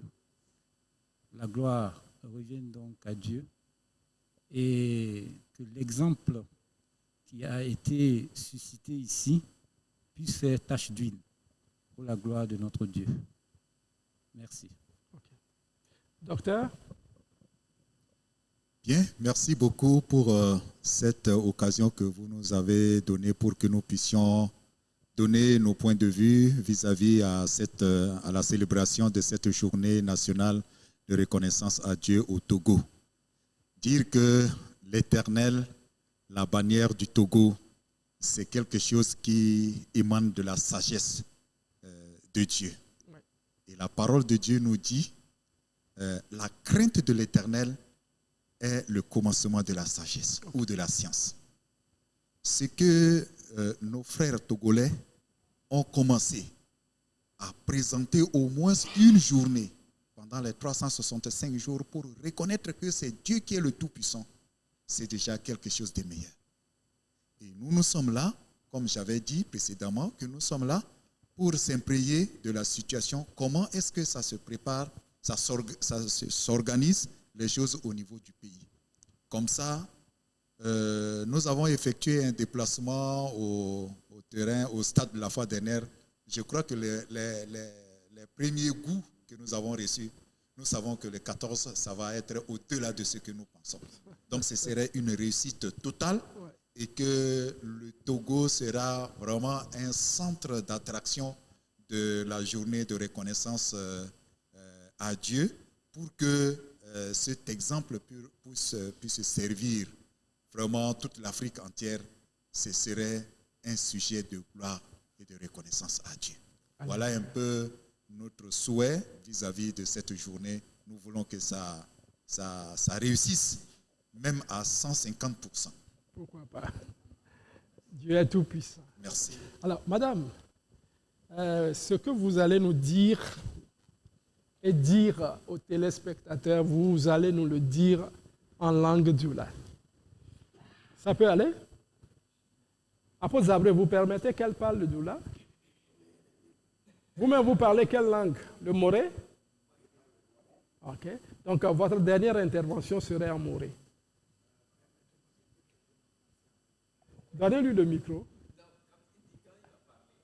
la gloire revienne donc à Dieu et que l'exemple qui a été suscité ici puisse faire tache d'huile pour la gloire de notre Dieu. Merci. Okay. Docteur? Bien, merci beaucoup pour cette occasion que vous nous avez donnée pour que nous puissions donner nos points de vue vis-à-vis à la célébration de cette journée nationale de reconnaissance à Dieu au Togo. Dire que l'Éternel la bannière du Togo, c'est quelque chose qui émane de la sagesse de Dieu. Et la parole de Dieu nous dit, la crainte de l'Éternel est le commencement de la sagesse ou de la science. Ce que nos frères togolais ont commencé à présenter au moins une journée pendant les 365 jours pour reconnaître que c'est Dieu qui est le Tout-Puissant, c'est déjà quelque chose de meilleur. Et nous sommes là, comme j'avais dit précédemment, que nous sommes là pour s'imprégner de la situation. Comment est-ce que ça se prépare, ça s'organise les choses au niveau du pays. Comme ça, nous avons effectué un déplacement au terrain, au stade de la fois dernière. Je crois que les premiers goûts que nous avons reçus, nous savons que le 14, ça va être au-delà de ce que nous pensons. Donc ce serait une réussite totale et que le Togo sera vraiment un centre d'attraction de la journée de reconnaissance à Dieu pour que cet exemple puisse servir vraiment toute l'Afrique entière. Ce serait un sujet de gloire et de reconnaissance à Dieu. Voilà un peu notre souhait vis-à-vis de cette journée. Nous voulons que ça réussisse, même à 150%. Pourquoi pas? Dieu est tout puissant. Merci. Alors, madame, ce que vous allez nous dire et dire aux téléspectateurs, vous allez nous le dire en langue djoula. Ça peut aller? Apôtre Zabré, vous permettez qu'elle parle le djoula? Vous-même, vous parlez quelle langue? Le moré? Ok. Donc, votre dernière intervention serait en moré. Donnez-lui le micro.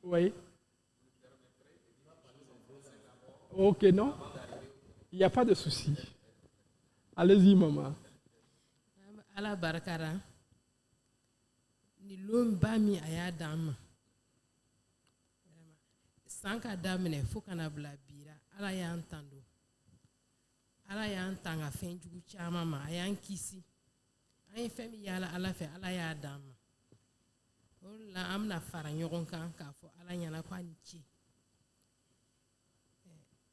Oui. Ok, non? Il n'y a pas de souci. Allez-y, maman. Ala barakara. Ni lomba mi aya dama. Sanka damine fo kana bla bira. Ala ya entando. Ala ya entanga fen jugu chama ma aya nkisi. Ay femi yala ala fe ala ya dama. La amna fara ɲɔgɔn kan k'a fɔ ala ɲɛna ko a ni ce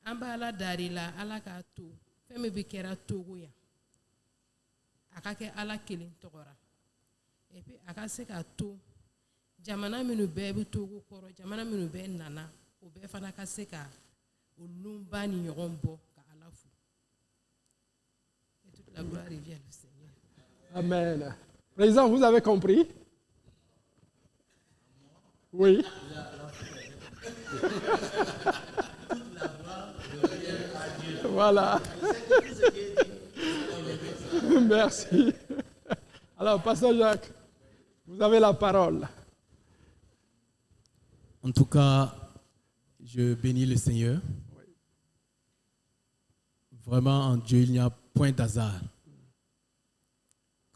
an bɛ ala dari la ala k'a to fɛn min bɛ kɛra Togo yan a ka kɛ ala kelen tɔgɔra et puis a ka se k'a to jamana minnu bɛɛ bɛ Togo kɔrɔ jamana minnu bɛɛ nana o bɛɛ fana ka se ka o lunba ni ɲɔgɔn bɔ ka ala fo et toute la gloire revient au Seigneur. Amen. Président, vous avez compris? Oui. Voilà. Merci. Alors, Pasteur Jacques, vous avez la parole. En tout cas, je bénis le Seigneur. Vraiment, en Dieu, il n'y a point d'hasard.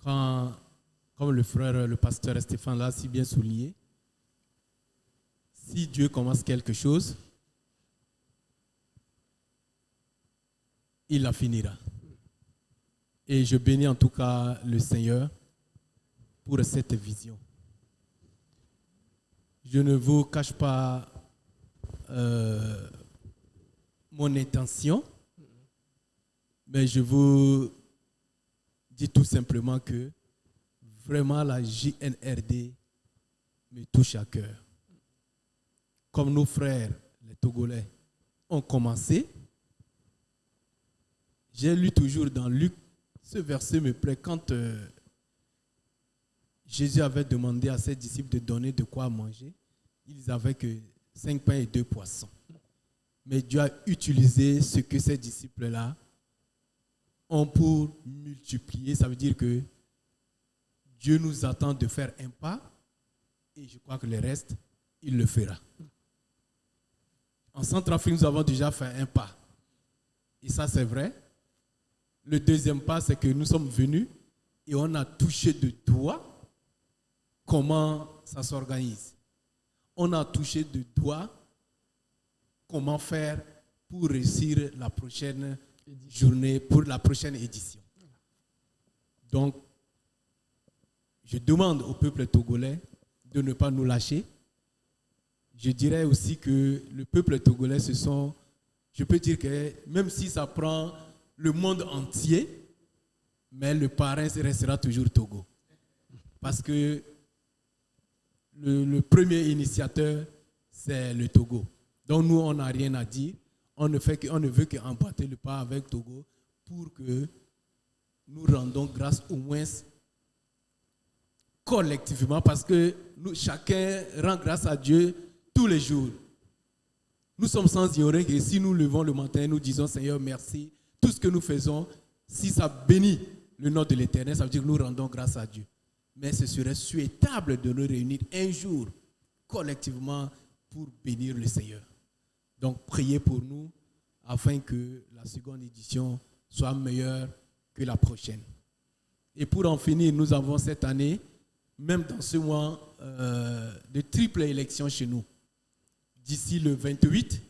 Comme le frère, le pasteur Stéphane l'a si bien souligné, si Dieu commence quelque chose, il la finira. Et je bénis en tout cas le Seigneur pour cette vision. Je ne vous cache pas mon intention, mais je vous dis tout simplement que vraiment la JNRD me touche à cœur. Comme nos frères, les Togolais, ont commencé, j'ai lu toujours dans Luc, ce verset me plaît, quand Jésus avait demandé à ses disciples de donner de quoi manger, ils n'avaient que 5 pains et 2 poissons. Mais Dieu a utilisé ce que ces disciples-là ont pour multiplier. Ça veut dire que Dieu nous attend de faire un pas et je crois que le reste, il le fera. En Centrafrique, nous avons déjà fait un pas. Et ça, c'est vrai. Le deuxième pas, c'est que nous sommes venus et on a touché de doigt comment ça s'organise. On a touché de doigt comment faire pour réussir la prochaine journée, pour la prochaine édition. Donc, je demande au peuple togolais de ne pas nous lâcher. Je dirais aussi que le peuple togolais, je peux dire que même si ça prend le monde entier, mais le parrain restera toujours Togo. Parce que le premier initiateur, c'est le Togo. Donc nous, on n'a rien à dire. On ne veut qu'emporter le pas avec Togo pour que nous rendons grâce au moins collectivement, parce que chacun rend grâce à Dieu tous les jours. Nous sommes sans ignorer que si nous levons le matin, nous disons Seigneur, merci. Tout ce que nous faisons, si ça bénit le nom de l'Éternel, ça veut dire que nous rendons grâce à Dieu. Mais ce serait souhaitable de nous réunir un jour collectivement pour bénir le Seigneur. Donc priez pour nous afin que la seconde édition soit meilleure que la prochaine. Et pour en finir, nous avons cette année, même dans ce mois, de triple élection chez nous. D'ici le 28,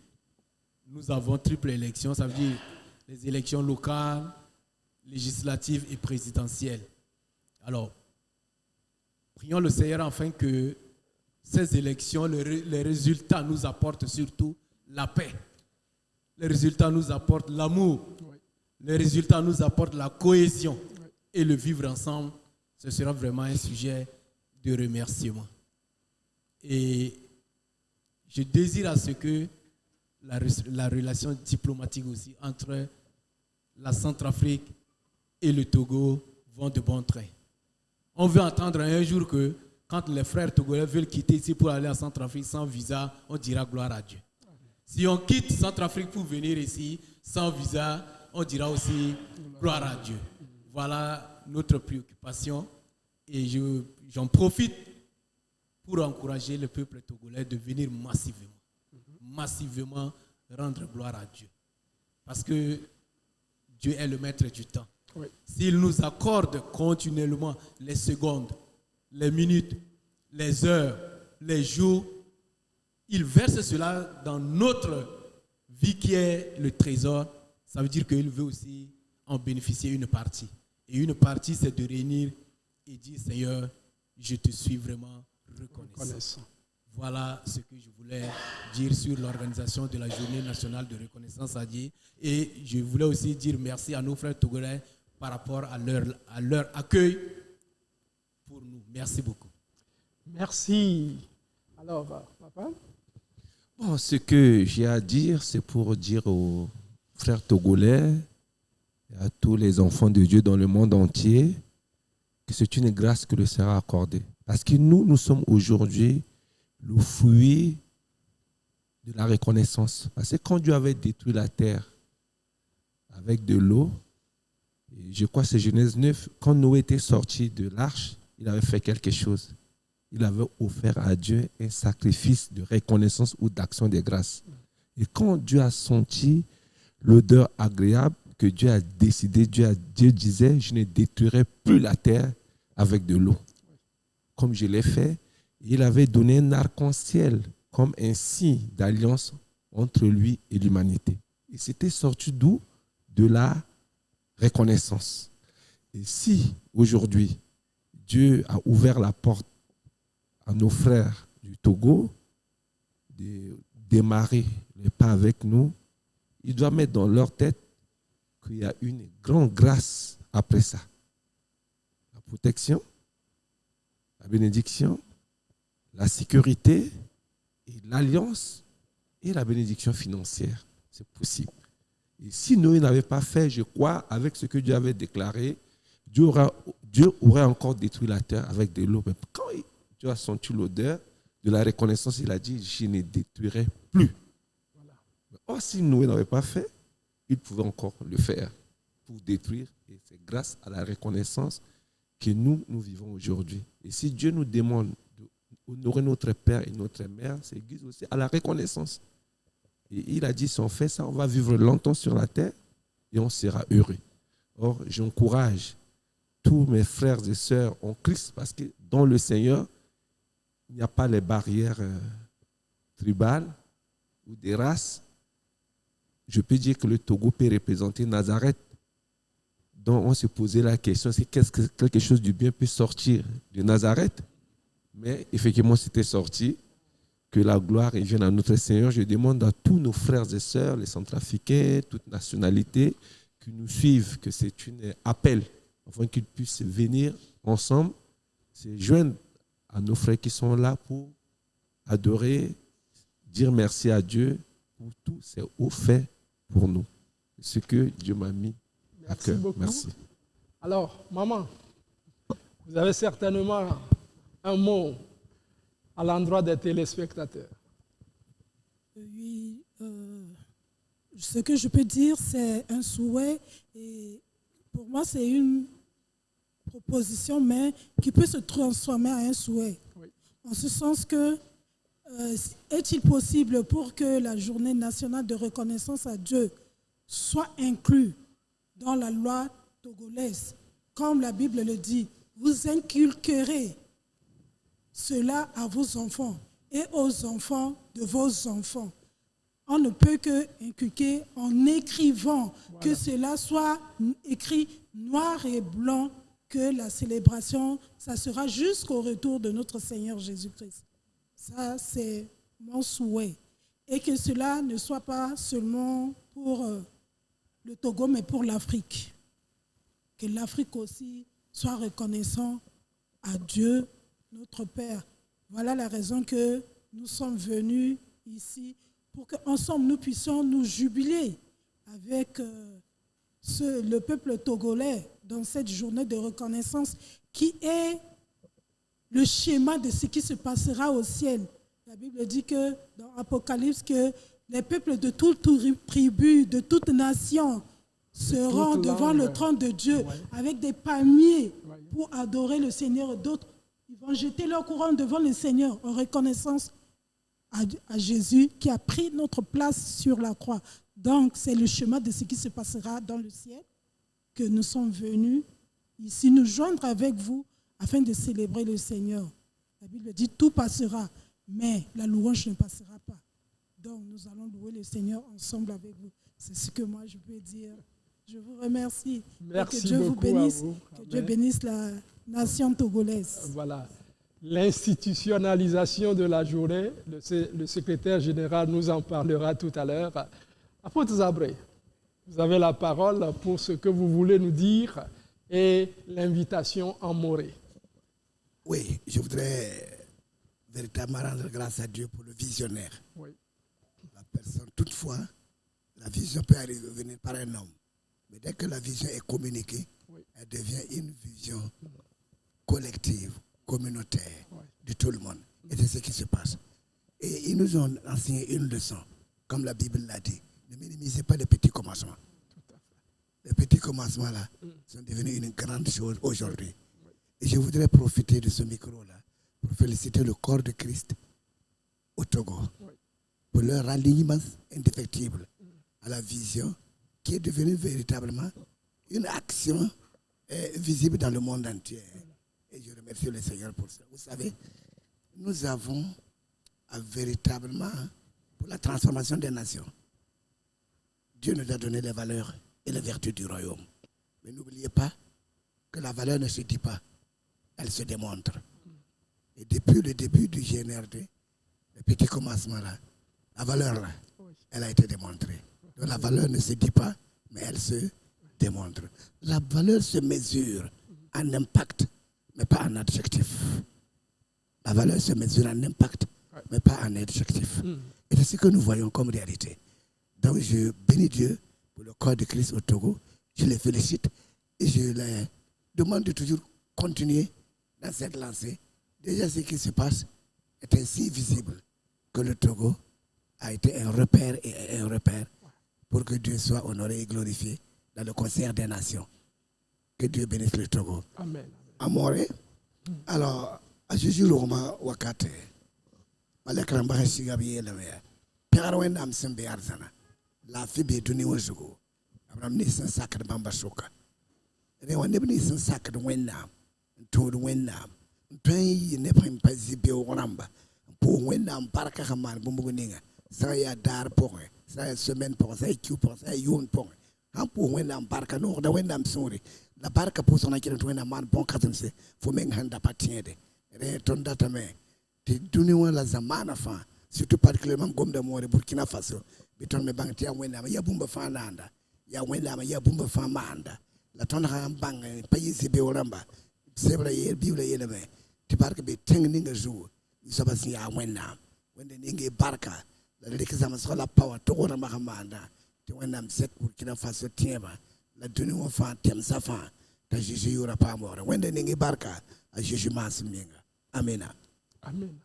nous avons triple élection, ça veut dire les élections locales, législatives et présidentielles. Alors, prions le Seigneur afin que ces élections, les résultats nous apportent surtout la paix. Les résultats nous apportent l'amour. Les résultats nous apportent la cohésion. Et le vivre ensemble, ce sera vraiment un sujet de remerciement. Et je désire à ce que la relation diplomatique aussi entre la Centrafrique et le Togo vont de bon train. On veut entendre un jour que quand les frères togolais veulent quitter ici pour aller en Centrafrique sans visa, on dira gloire à Dieu. Si on quitte Centrafrique pour venir ici sans visa, on dira aussi gloire à Dieu. Voilà notre préoccupation et j'en profite pour encourager le peuple togolais de venir massivement rendre gloire à Dieu. Parce que Dieu est le maître du temps. Oui. S'il nous accorde continuellement les secondes, les minutes, les heures, les jours, il verse cela dans notre vie qui est le trésor. Ça veut dire qu'il veut aussi en bénéficier une partie. Et une partie, c'est de réunir et dire, Seigneur, je te suis vraiment reconnaissant. Voilà ce que je voulais dire sur l'organisation de la Journée nationale de reconnaissance à Dieu. Et je voulais aussi dire merci à nos frères togolais par rapport à leur accueil pour nous. Merci beaucoup. Merci. Alors, papa? Bon, ce que j'ai à dire, c'est pour dire aux frères togolais et à tous les enfants de Dieu dans le monde entier que c'est une grâce que le Seigneur a accordée. Parce que nous sommes aujourd'hui le fruit de la reconnaissance. Parce que quand Dieu avait détruit la terre avec de l'eau, et je crois que c'est Genèse 9, quand Noé était sorti de l'arche, il avait fait quelque chose. Il avait offert à Dieu un sacrifice de reconnaissance ou d'action de grâce. Et quand Dieu a senti l'odeur agréable, que Dieu a décidé, Dieu disait, je ne détruirai plus la terre avec de l'eau. Comme je l'ai fait, il avait donné un arc-en-ciel comme un signe d'alliance entre lui et l'humanité. Et c'était sorti d'où? De la reconnaissance. Et si aujourd'hui, Dieu a ouvert la porte à nos frères du Togo de démarrer le pas avec nous, il doit mettre dans leur tête qu'il y a une grande grâce après ça. La protection, la bénédiction, la sécurité, et l'alliance et la bénédiction financière. C'est possible. Et si Noé n'avait pas fait, je crois, avec ce que Dieu avait déclaré, Dieu aurait encore détruit la terre avec de l'eau. Mais quand Dieu a senti l'odeur de la reconnaissance, il a dit, je ne détruirai plus. Voilà. Or, si Noé n'avait pas fait, il pouvait encore le faire pour détruire. Et c'est grâce à la reconnaissance que nous vivons aujourd'hui. Et si Dieu nous demande d'honorer notre père et notre mère, c'est aussi à la reconnaissance. Et il a dit, si on fait ça, on va vivre longtemps sur la terre et on sera heureux. Or, j'encourage tous mes frères et sœurs en Christ, parce que dans le Seigneur, il n'y a pas les barrières tribales ou des races. Je peux dire que le Togo peut représenter Nazareth Donc on se posait la question, c'est qu'est-ce que quelque chose du bien peut sortir de Nazareth? Mais effectivement, c'était sorti. Que la gloire revienne à notre Seigneur. Je demande à tous nos frères et sœurs, les Centrafricains, toutes nationalités, qui nous suivent, que c'est un appel, afin qu'ils puissent venir ensemble, se joindre à nos frères qui sont là pour adorer, dire merci à Dieu pour tous ces hauts faits pour nous. Ce que Dieu m'a mis à cœur. Beaucoup. Merci. Alors, maman, vous avez certainement un mot à l'endroit des téléspectateurs. Oui, ce que je peux dire, c'est un souhait. Et pour moi, c'est une proposition, mais qui peut se transformer en un souhait. Oui. En ce sens que, est-il possible pour que la journée nationale de reconnaissance à Dieu soit inclue dans la loi togolaise, comme la Bible le dit, vous inculquerez cela à vos enfants et aux enfants de vos enfants. On ne peut que inculquer en écrivant, que cela soit écrit noir et blanc, que la célébration, ça sera jusqu'au retour de notre Seigneur Jésus-Christ. Ça, c'est mon souhait. Et que cela ne soit pas seulement pour le Togo, mais pour l'Afrique. Que l'Afrique aussi soit reconnaissant à Dieu, notre Père. Voilà la raison que nous sommes venus ici pour qu'ensemble nous puissions nous jubiler avec le peuple togolais dans cette journée de reconnaissance qui est le schéma de ce qui se passera au ciel. La Bible dit que dans Apocalypse que les peuples de toute tribu, de toute nation seront devant le trône de Dieu avec des palmiers pour adorer le Seigneur et d'autres. Ils vont jeter leur couronne devant le Seigneur en reconnaissance à Jésus qui a pris notre place sur la croix. Donc, c'est le chemin de ce qui se passera dans le ciel que nous sommes venus ici nous joindre avec vous afin de célébrer le Seigneur. La Bible dit tout passera, mais la louange ne passera pas. Donc, nous allons louer le Seigneur ensemble avec vous. C'est ce que moi je peux dire. Je vous remercie. Merci que Dieu vous bénisse. Que Amen. Dieu bénisse la nation togolaise. Voilà. L'institutionnalisation de la journée, le secrétaire général nous en parlera tout à l'heure. Apôtre Zabré, vous avez la parole pour ce que vous voulez nous dire et l'invitation en Morée. Oui, je voudrais véritablement rendre grâce à Dieu pour le visionnaire. Oui. La personne, toutefois, la vision peut venir par un homme. Mais dès que la vision est communiquée, elle devient une vision collective, communautaire, de tout le monde. Et c'est ce qui se passe. Et ils nous ont enseigné une leçon, comme la Bible l'a dit. Ne minimisez pas les petits commencements. Les petits commencements-là sont devenus une grande chose aujourd'hui. Et je voudrais profiter de ce micro-là pour féliciter le corps de Christ au Togo pour leur alignement indéfectible à la vision qui est devenue véritablement une action visible dans le monde entier. Et je remercie le Seigneur pour ça. Vous savez, nous avons véritablement, pour la transformation des nations, Dieu nous a donné les valeurs et les vertus du royaume. Mais n'oubliez pas que la valeur ne se dit pas, elle se démontre. Et depuis le début du GNRD, le petit commencement là, la valeur là, elle a été démontrée. Donc la valeur ne se dit pas, mais elle se démontre. La valeur se mesure en impact, mais pas en adjectif. La valeur se mesure en impact, mais pas en adjectif. Et c'est ce que nous voyons comme réalité. Donc je bénis Dieu pour le corps de Christ au Togo. Je les félicite et je les demande de toujours continuer dans cette lancée. Déjà, ce qui se passe est ainsi visible que le Togo a été un repère et un repère pour que Dieu soit honoré et glorifié dans le concert des nations. Que Dieu bénisse le Togo. Amen. Amoré. Alors, à Jésus le Romain Wakate, Malekrambaha Shigabi Elawea, Piarawen Am Sembe Arzana, La Fibi Duni Wazugo, Abraham Nissan Sacred Bamba Soka. They were never Nissan Sacred Wendam, told Wendam, Pay Nepin Pazibio Ramba, Poor Wendam Parakaman Bumuninga, Saya Dar Pore, Saya Semen Pore, Say Q Pore, Say Yun Pore. han pu wẽnnaam barka noogda wẽnnaam sũure la barka pʋʋsg na kɩrem tɩ wẽnnaam maan bõn-kãsemse fo meng sẽn da pa tẽede rẽ tõnd datame tɩ dũni wã la zamaana fãa surtout particulièrement gomda moore Burkina Faso bɩ tõnd me bãng tɩ yaa wẽnnaam yaa bũmba fãa naanda yaa wẽnnaam yaa bũmba fãa maanda la tõnd sã n bãng pa yɩ beoog rãmba sebra bibla yeelame tɩ bark be tẽng ninga zugu soaba sẽn yaa wẽnnaam wẽnde ninge barka la rɩk zãmsg la pa wã tog rãmba sẽn maanda tɩ wẽnnaam sɛk Burkina Faso tẽebã la dũni wã fãa temsã fãa t'a Jésus yʋʋra paam waoogre wẽnde ninge barka a Jésus maasem menga amena. Amen.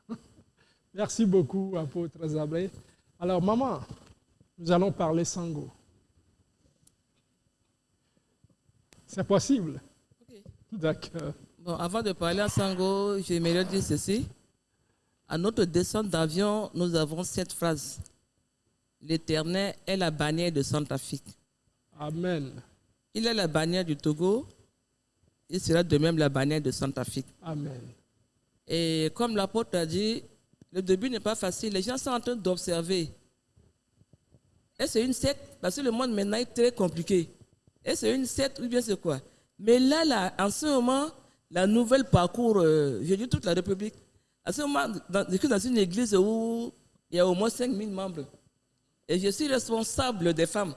Merci beaucoup, apôtre Zabré. Alors, maman, nous allons parler sango. C'est possible? Okay. D'accord. Bon, avant de parler en sango, j'aimerais dire ceci. À notre descente d'avion, nous avons cette phrase. L'Éternel est la bannière de Centrafrique. Amen. Il est la bannière du Togo. Il sera de même la bannière de Centrafrique. Amen. Et comme l'apôtre a dit, le début n'est pas facile. Les gens sont en train d'observer. Et c'est une secte, parce que le monde maintenant est très compliqué. Et c'est une secte ou bien c'est quoi? Mais là, en ce moment, la nouvelle parcours, je dis toute la République. En ce moment, je suis dans une église où il y a au moins 5000 membres. Et je suis responsable des femmes.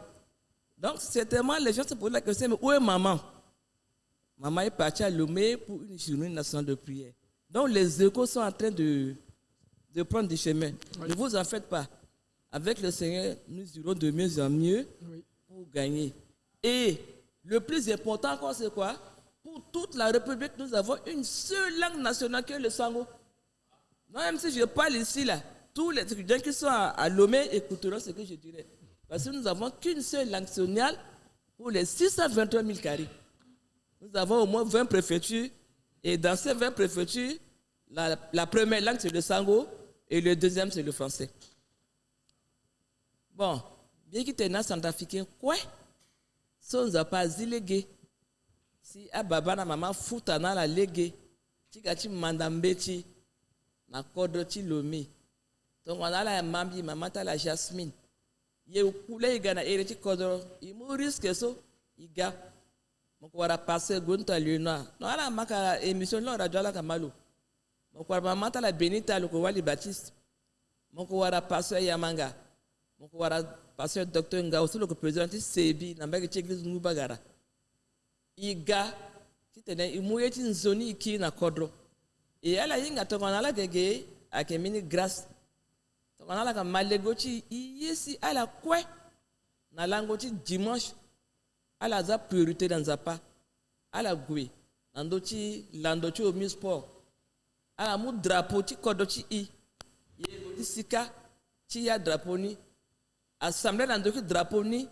Donc, certainement, les gens se posent la question, mais où est maman? Maman est partie à Lomé pour une journée nationale de prière. Donc, les échos sont en train de prendre du chemin. Oui. Ne vous en faites pas. Avec le Seigneur, nous irons de mieux en mieux pour gagner. Et le plus important encore, c'est quoi? Pour toute la République, nous avons une seule langue nationale qui est le sango. Non, même si je parle ici, là, tous les étudiants qui sont à Lomé écouteront ce que je dirais. Parce que nous n'avons qu'une seule langue nationale pour les 623 000 carrés. Nous avons au moins 20 préfectures. Et dans ces 20 préfectures, la première langue, c'est le sango. Et le deuxième, c'est le français. Bon, bien qu'il y ait un centrafricain, quoi? Si on n'a pas illégué, si Ababa na maman fouta na la légué, si tu mandambeti, na kodre ti lomi. Donc on a la mambi, maman ta la jasmine. Il y a coulé gana ereti kodro, il me risque ça, il gars. Donc on va passer gonta luna. Non ala maka émission là radio la kamalu. Donc on va maman ta la benita le kowali Baptiste. Donc on va passer Yamanga. Donc on va passer docteur Ngao sur le président Sebi na mbeki église Ngubagara. Iga kitene imuyeti nzoni ki na kodro. Et ala yinga to kana la gege akemini grâce. To kana la ka malegoti yesi ala kwe na langoti dimanche ala za priorité dans zapa ala gwe nandochi landochi au sport ala mu drapeau ti kodochi i yegoti sika ti ya drapeau ni assemblée nandochi drapeau ni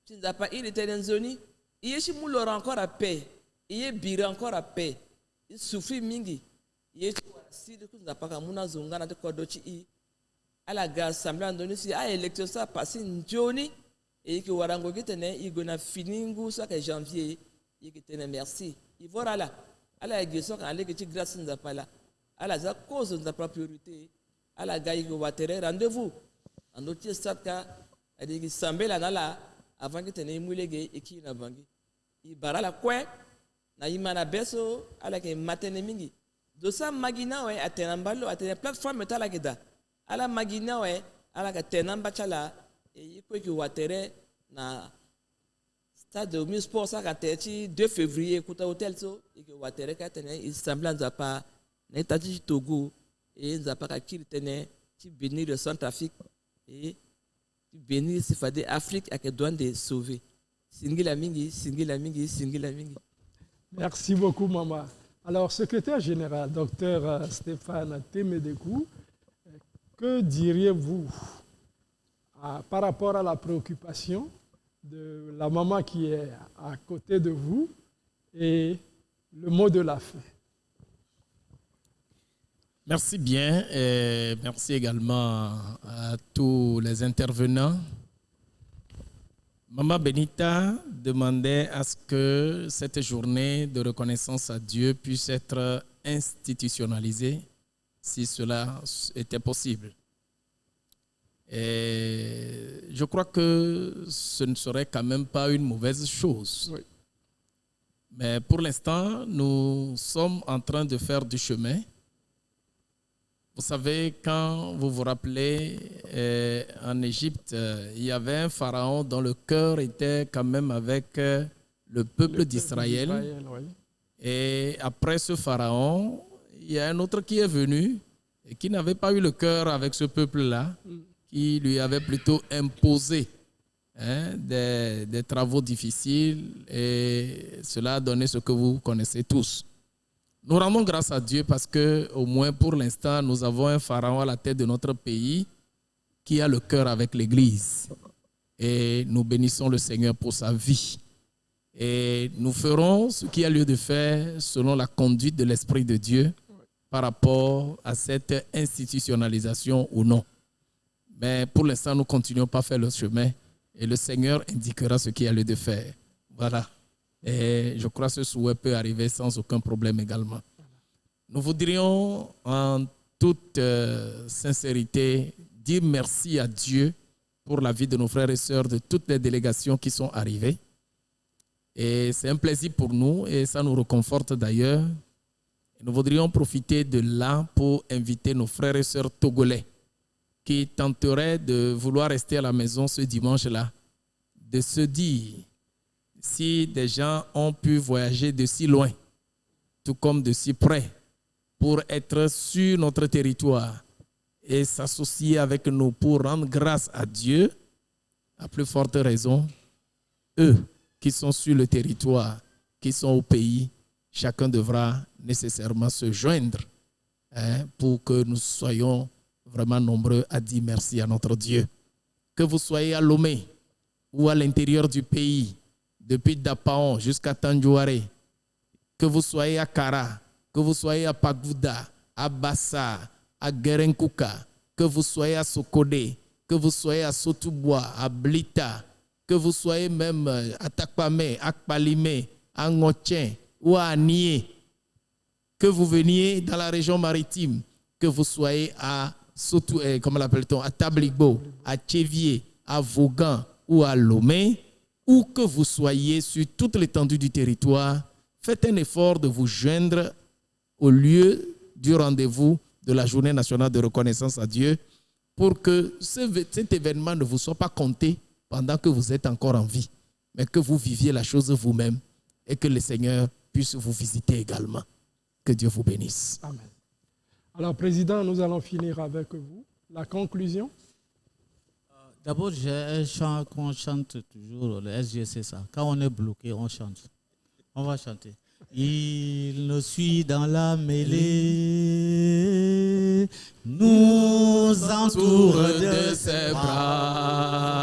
ti zapa il était dans zoni yeshi mu lora encore à paix il bira encore à paix il souffre mingi yeshi si de ku zapa ka muna zonga na te kodochi i ala ga assemblée nandochi si a élection ça passer njoni et que warango kitene igona finingu ça que janvier et que tene merci il voilà là ala église quand aller que tu grâce n'a pas là ala za cause de la priorité ala ga igo watere rendez-vous en autre stade ka adi ki sambela na la avant que tene mulege et qui na bangi i barala kwe na imana beso ala ke matene mingi do sa magina we atena mbalo atena plateforme tala keda ala magina we ala ka tena mbachala et il faut que watere na stade de Omnisport ça kateti 2 février kuta hôtel so et que watere ka tene il semble nzapa na etati Togo et nzapa ka kilitene ti bénir le Centrafrique et ti bénir sifade Afrique ak douane de sauver singila mingi singila mingi singila mingi. Merci beaucoup maman. Alors secrétaire général docteur Stéphane Temedekou, que diriez-vous par rapport à la préoccupation de la maman qui est à côté de vous et le mot de la fin? Merci bien et merci également à tous les intervenants. Maman Benita demandait à ce que cette journée de reconnaissance à Dieu puisse être institutionnalisée, si cela était possible. Et je crois que ce ne serait quand même pas une mauvaise chose. Oui. Mais pour l'instant, nous sommes en train de faire du chemin. Vous savez, quand vous vous rappelez, en Égypte, il y avait un pharaon dont le cœur était quand même avec le peuple d'Israël. Oui. Et après ce pharaon, il y a un autre qui est venu et qui n'avait pas eu le cœur avec ce peuple-là, qui lui avait plutôt imposé des travaux difficiles, et cela a donné ce que vous connaissez tous. Nous rendons grâce à Dieu parce que, au moins pour l'instant, nous avons un pharaon à la tête de notre pays qui a le cœur avec l'Église. Et nous bénissons le Seigneur pour sa vie. Et nous ferons ce qu'il y a lieu de faire selon la conduite de l'Esprit de Dieu par rapport à cette institutionnalisation ou non. Mais pour l'instant, nous continuons pas à faire le chemin et le Seigneur indiquera ce qu'il y a lieu de faire. Voilà. Et je crois que ce souhait peut arriver sans aucun problème également. Nous voudrions en toute sincérité dire merci à Dieu pour la vie de nos frères et sœurs de toutes les délégations qui sont arrivées. Et c'est un plaisir pour nous et ça nous réconforte d'ailleurs. Nous voudrions profiter de là pour inviter nos frères et sœurs togolais qui tenteraient de vouloir rester à la maison ce dimanche-là, de se dire, si des gens ont pu voyager de si loin, tout comme de si près, pour être sur notre territoire et s'associer avec nous pour rendre grâce à Dieu, à plus forte raison, eux qui sont sur le territoire, qui sont au pays, chacun devra nécessairement se joindre pour que nous soyons vraiment nombreux à dire merci à notre Dieu. Que vous soyez à Lomé ou à l'intérieur du pays, depuis Dapaon jusqu'à Tandjouaré, que vous soyez à Kara, que vous soyez à Pagoуда, à Bassa, à Gerenkouka, que vous soyez à Sokodé, que vous soyez à Sotubois, à Blita, que vous soyez même à Takpame, à Kpalime, à Ngotchen ou à Nié, que vous veniez dans la région maritime, que vous soyez à comment l'appelle-t-on, à Tabligbo, à Tchévier, à Vaughan ou à Lomé, où que vous soyez sur toute l'étendue du territoire, faites un effort de vous joindre au lieu du rendez-vous de la Journée nationale de reconnaissance à Dieu pour que cet événement ne vous soit pas compté pendant que vous êtes encore en vie, mais que vous viviez la chose vous-même et que le Seigneur puisse vous visiter également. Que Dieu vous bénisse. Amen. Alors, Président, nous allons finir avec vous. La conclusion. D'abord, j'ai un chant qu'on chante toujours, le SGC, ça. Quand on est bloqué, on chante. On va chanter. Il nous suit dans la mêlée, nous entoure de ses bras,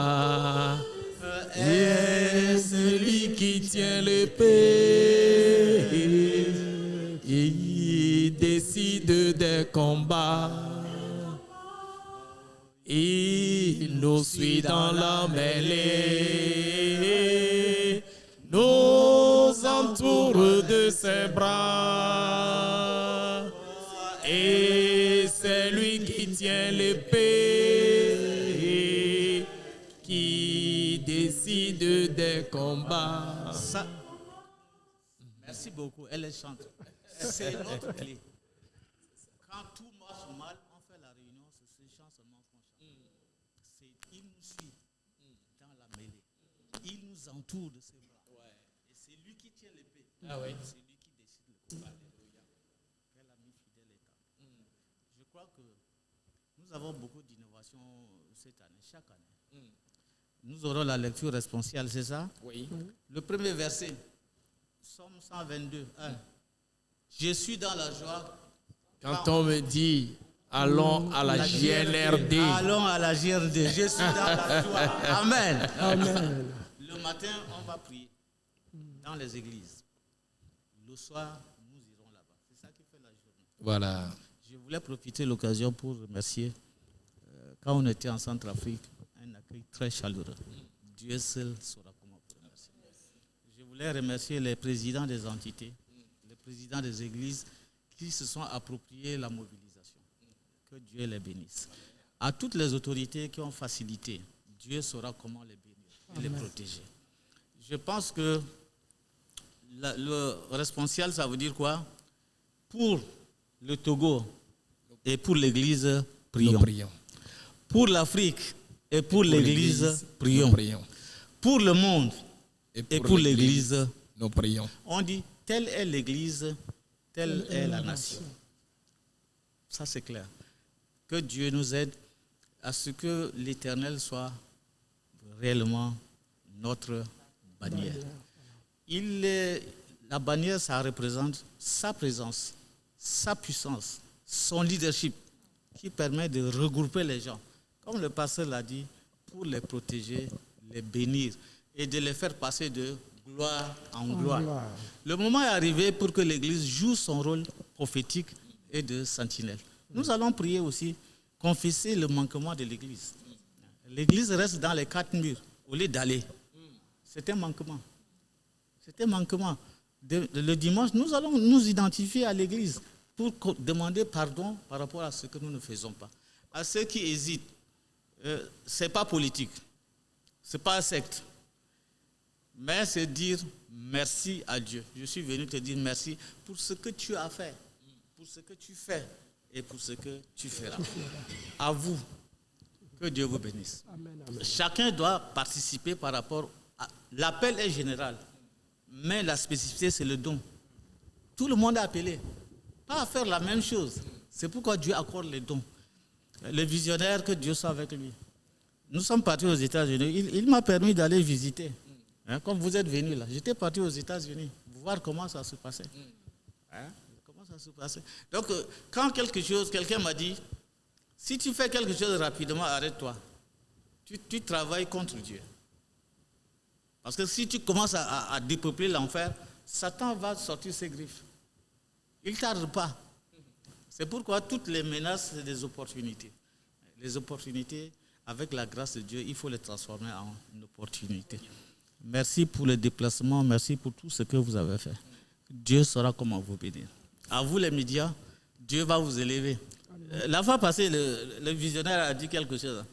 et celui qui tient l'épée, il décide des combats. Il nous suit dans la mêlée, nous entoure de ses bras, et c'est lui qui tient l'épée, qui décide des combats. Ça. Merci beaucoup, elle est chante. C'est notre clé. Quand tout marche mal, on fait la réunion, c'est ces chansons qu'on chante. Il nous suit dans la mêlée. Il nous entoure de ses bras. Ouais. Et c'est lui qui tient l'épée. Ah oui. C'est lui qui décide le combat. Alléluia. Quel ami fidèle et tendre. Je crois que nous avons beaucoup d'innovations cette année, chaque année. Nous aurons la lecture responsorielle, c'est ça? Oui. Le premier verset, Psaume 122, 1. Je suis dans la joie. Quand on me dit, allons à la GNRD. Allons à la GNRD. Je suis dans la joie. Amen. Amen. Le matin, on va prier dans les églises. Le soir, nous irons là-bas. C'est ça qui fait la journée. Voilà. Je voulais profiter de l'occasion pour remercier, quand on était en Centrafrique, un accueil très chaleureux. Dieu seul saura comment remercier. Je voulais remercier les présidents des entités, les présidents des églises qui se sont appropriés la mobilisation. Que Dieu les bénisse. À toutes les autorités qui ont facilité, Dieu saura comment les bénir et les protéger. Je pense que le responsable, ça veut dire quoi? Pour le Togo et pour l'Église, prions. Pour l'Afrique et pour l'Église, prions. Pour le monde et pour l'Église, nous prions. On dit, telle est l'Église, telle est la nation. Ça, c'est clair. Que Dieu nous aide à ce que l'Éternel soit réellement notre bannière. La bannière, ça représente sa présence, sa puissance, son leadership qui permet de regrouper les gens, comme le pasteur l'a dit, pour les protéger, les bénir et de les faire passer de gloire en gloire. Le moment est arrivé pour que l'Église joue son rôle prophétique et de sentinelle. Nous allons prier aussi, confesser le manquement de l'Église. L'Église reste dans les 4 murs au lieu d'aller. C'est un manquement. C'est un manquement. Le dimanche, nous allons nous identifier à l'Église pour demander pardon par rapport à ce que nous ne faisons pas. À ceux qui hésitent, ce n'est pas politique, ce n'est pas un secte, mais c'est dire merci à Dieu. Je suis venu te dire merci pour ce que tu as fait, pour ce que tu fais et pour ce que tu feras. À vous, que Dieu vous bénisse. Amen, amen. Chacun doit participer par rapport à... L'appel est général, mais la spécificité, c'est le don. Tout le monde est appelé, pas à faire la même chose. C'est pourquoi Dieu accorde les dons. Le visionnaire, que Dieu soit avec lui. Nous sommes partis aux États-Unis. Il m'a permis d'aller visiter. Comme vous êtes venus là, j'étais parti aux États-Unis, voir comment ça se passait. Comment ça se passait. Donc, quand quelqu'un m'a dit, si tu fais quelque chose rapidement, arrête-toi. Tu travailles contre Dieu. Parce que si tu commences à dépeupler l'enfer, Satan va sortir ses griffes. Il ne tarde pas. C'est pourquoi toutes les menaces, c'est des opportunités. Les opportunités, avec la grâce de Dieu, il faut les transformer en opportunités. Merci pour le déplacement, merci pour tout ce que vous avez fait. Dieu saura comment vous bénir. À vous les médias, Dieu va vous élever. La fois passée, le visionnaire a dit quelque chose.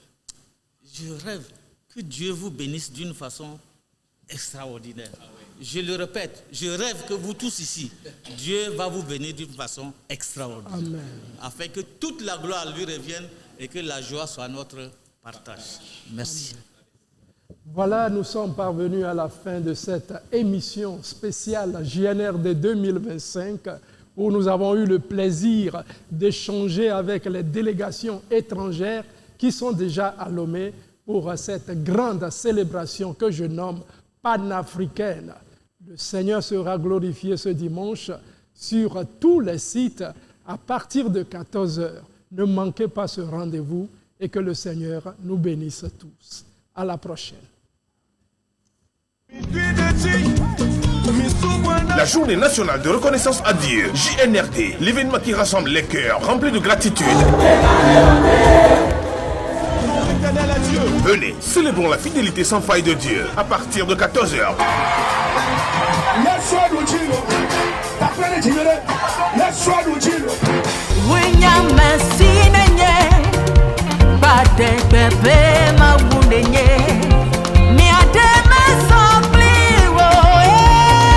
Je rêve que Dieu vous bénisse d'une façon extraordinaire. Je le répète, je rêve que vous tous ici, Dieu va vous bénir d'une façon extraordinaire. Amen. Afin que toute la gloire lui revienne et que la joie soit notre partage. Merci. Amen. Voilà, nous sommes parvenus à la fin de cette émission spéciale JNRD 2025 où nous avons eu le plaisir d'échanger avec les délégations étrangères qui sont déjà à Lomé pour cette grande célébration que je nomme panafricaine. Le Seigneur sera glorifié ce dimanche sur tous les sites à partir de 14h. Ne manquez pas ce rendez-vous et que le Seigneur nous bénisse tous. À la prochaine. La journée nationale de reconnaissance à Dieu, JNRD, l'événement qui rassemble les cœurs remplis de gratitude. Venez, célébrons la fidélité sans faille de Dieu à partir de 14h.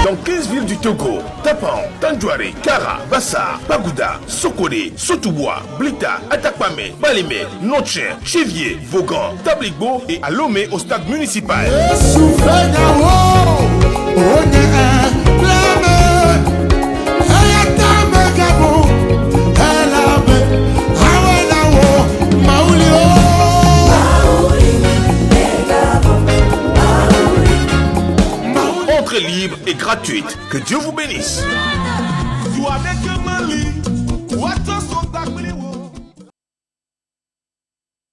Dans 15 villes du Togo, Tapan, Tandjouaré, Kara, Bassa, Pagoуда, Sokode, Sotoubwa, Blita, Atakpame, Balémé, Notchen, Chevier, Vaughan, Tabligbo et à Lomé au stade municipal. Entrée libre et gratuite. Que Dieu vous bénisse.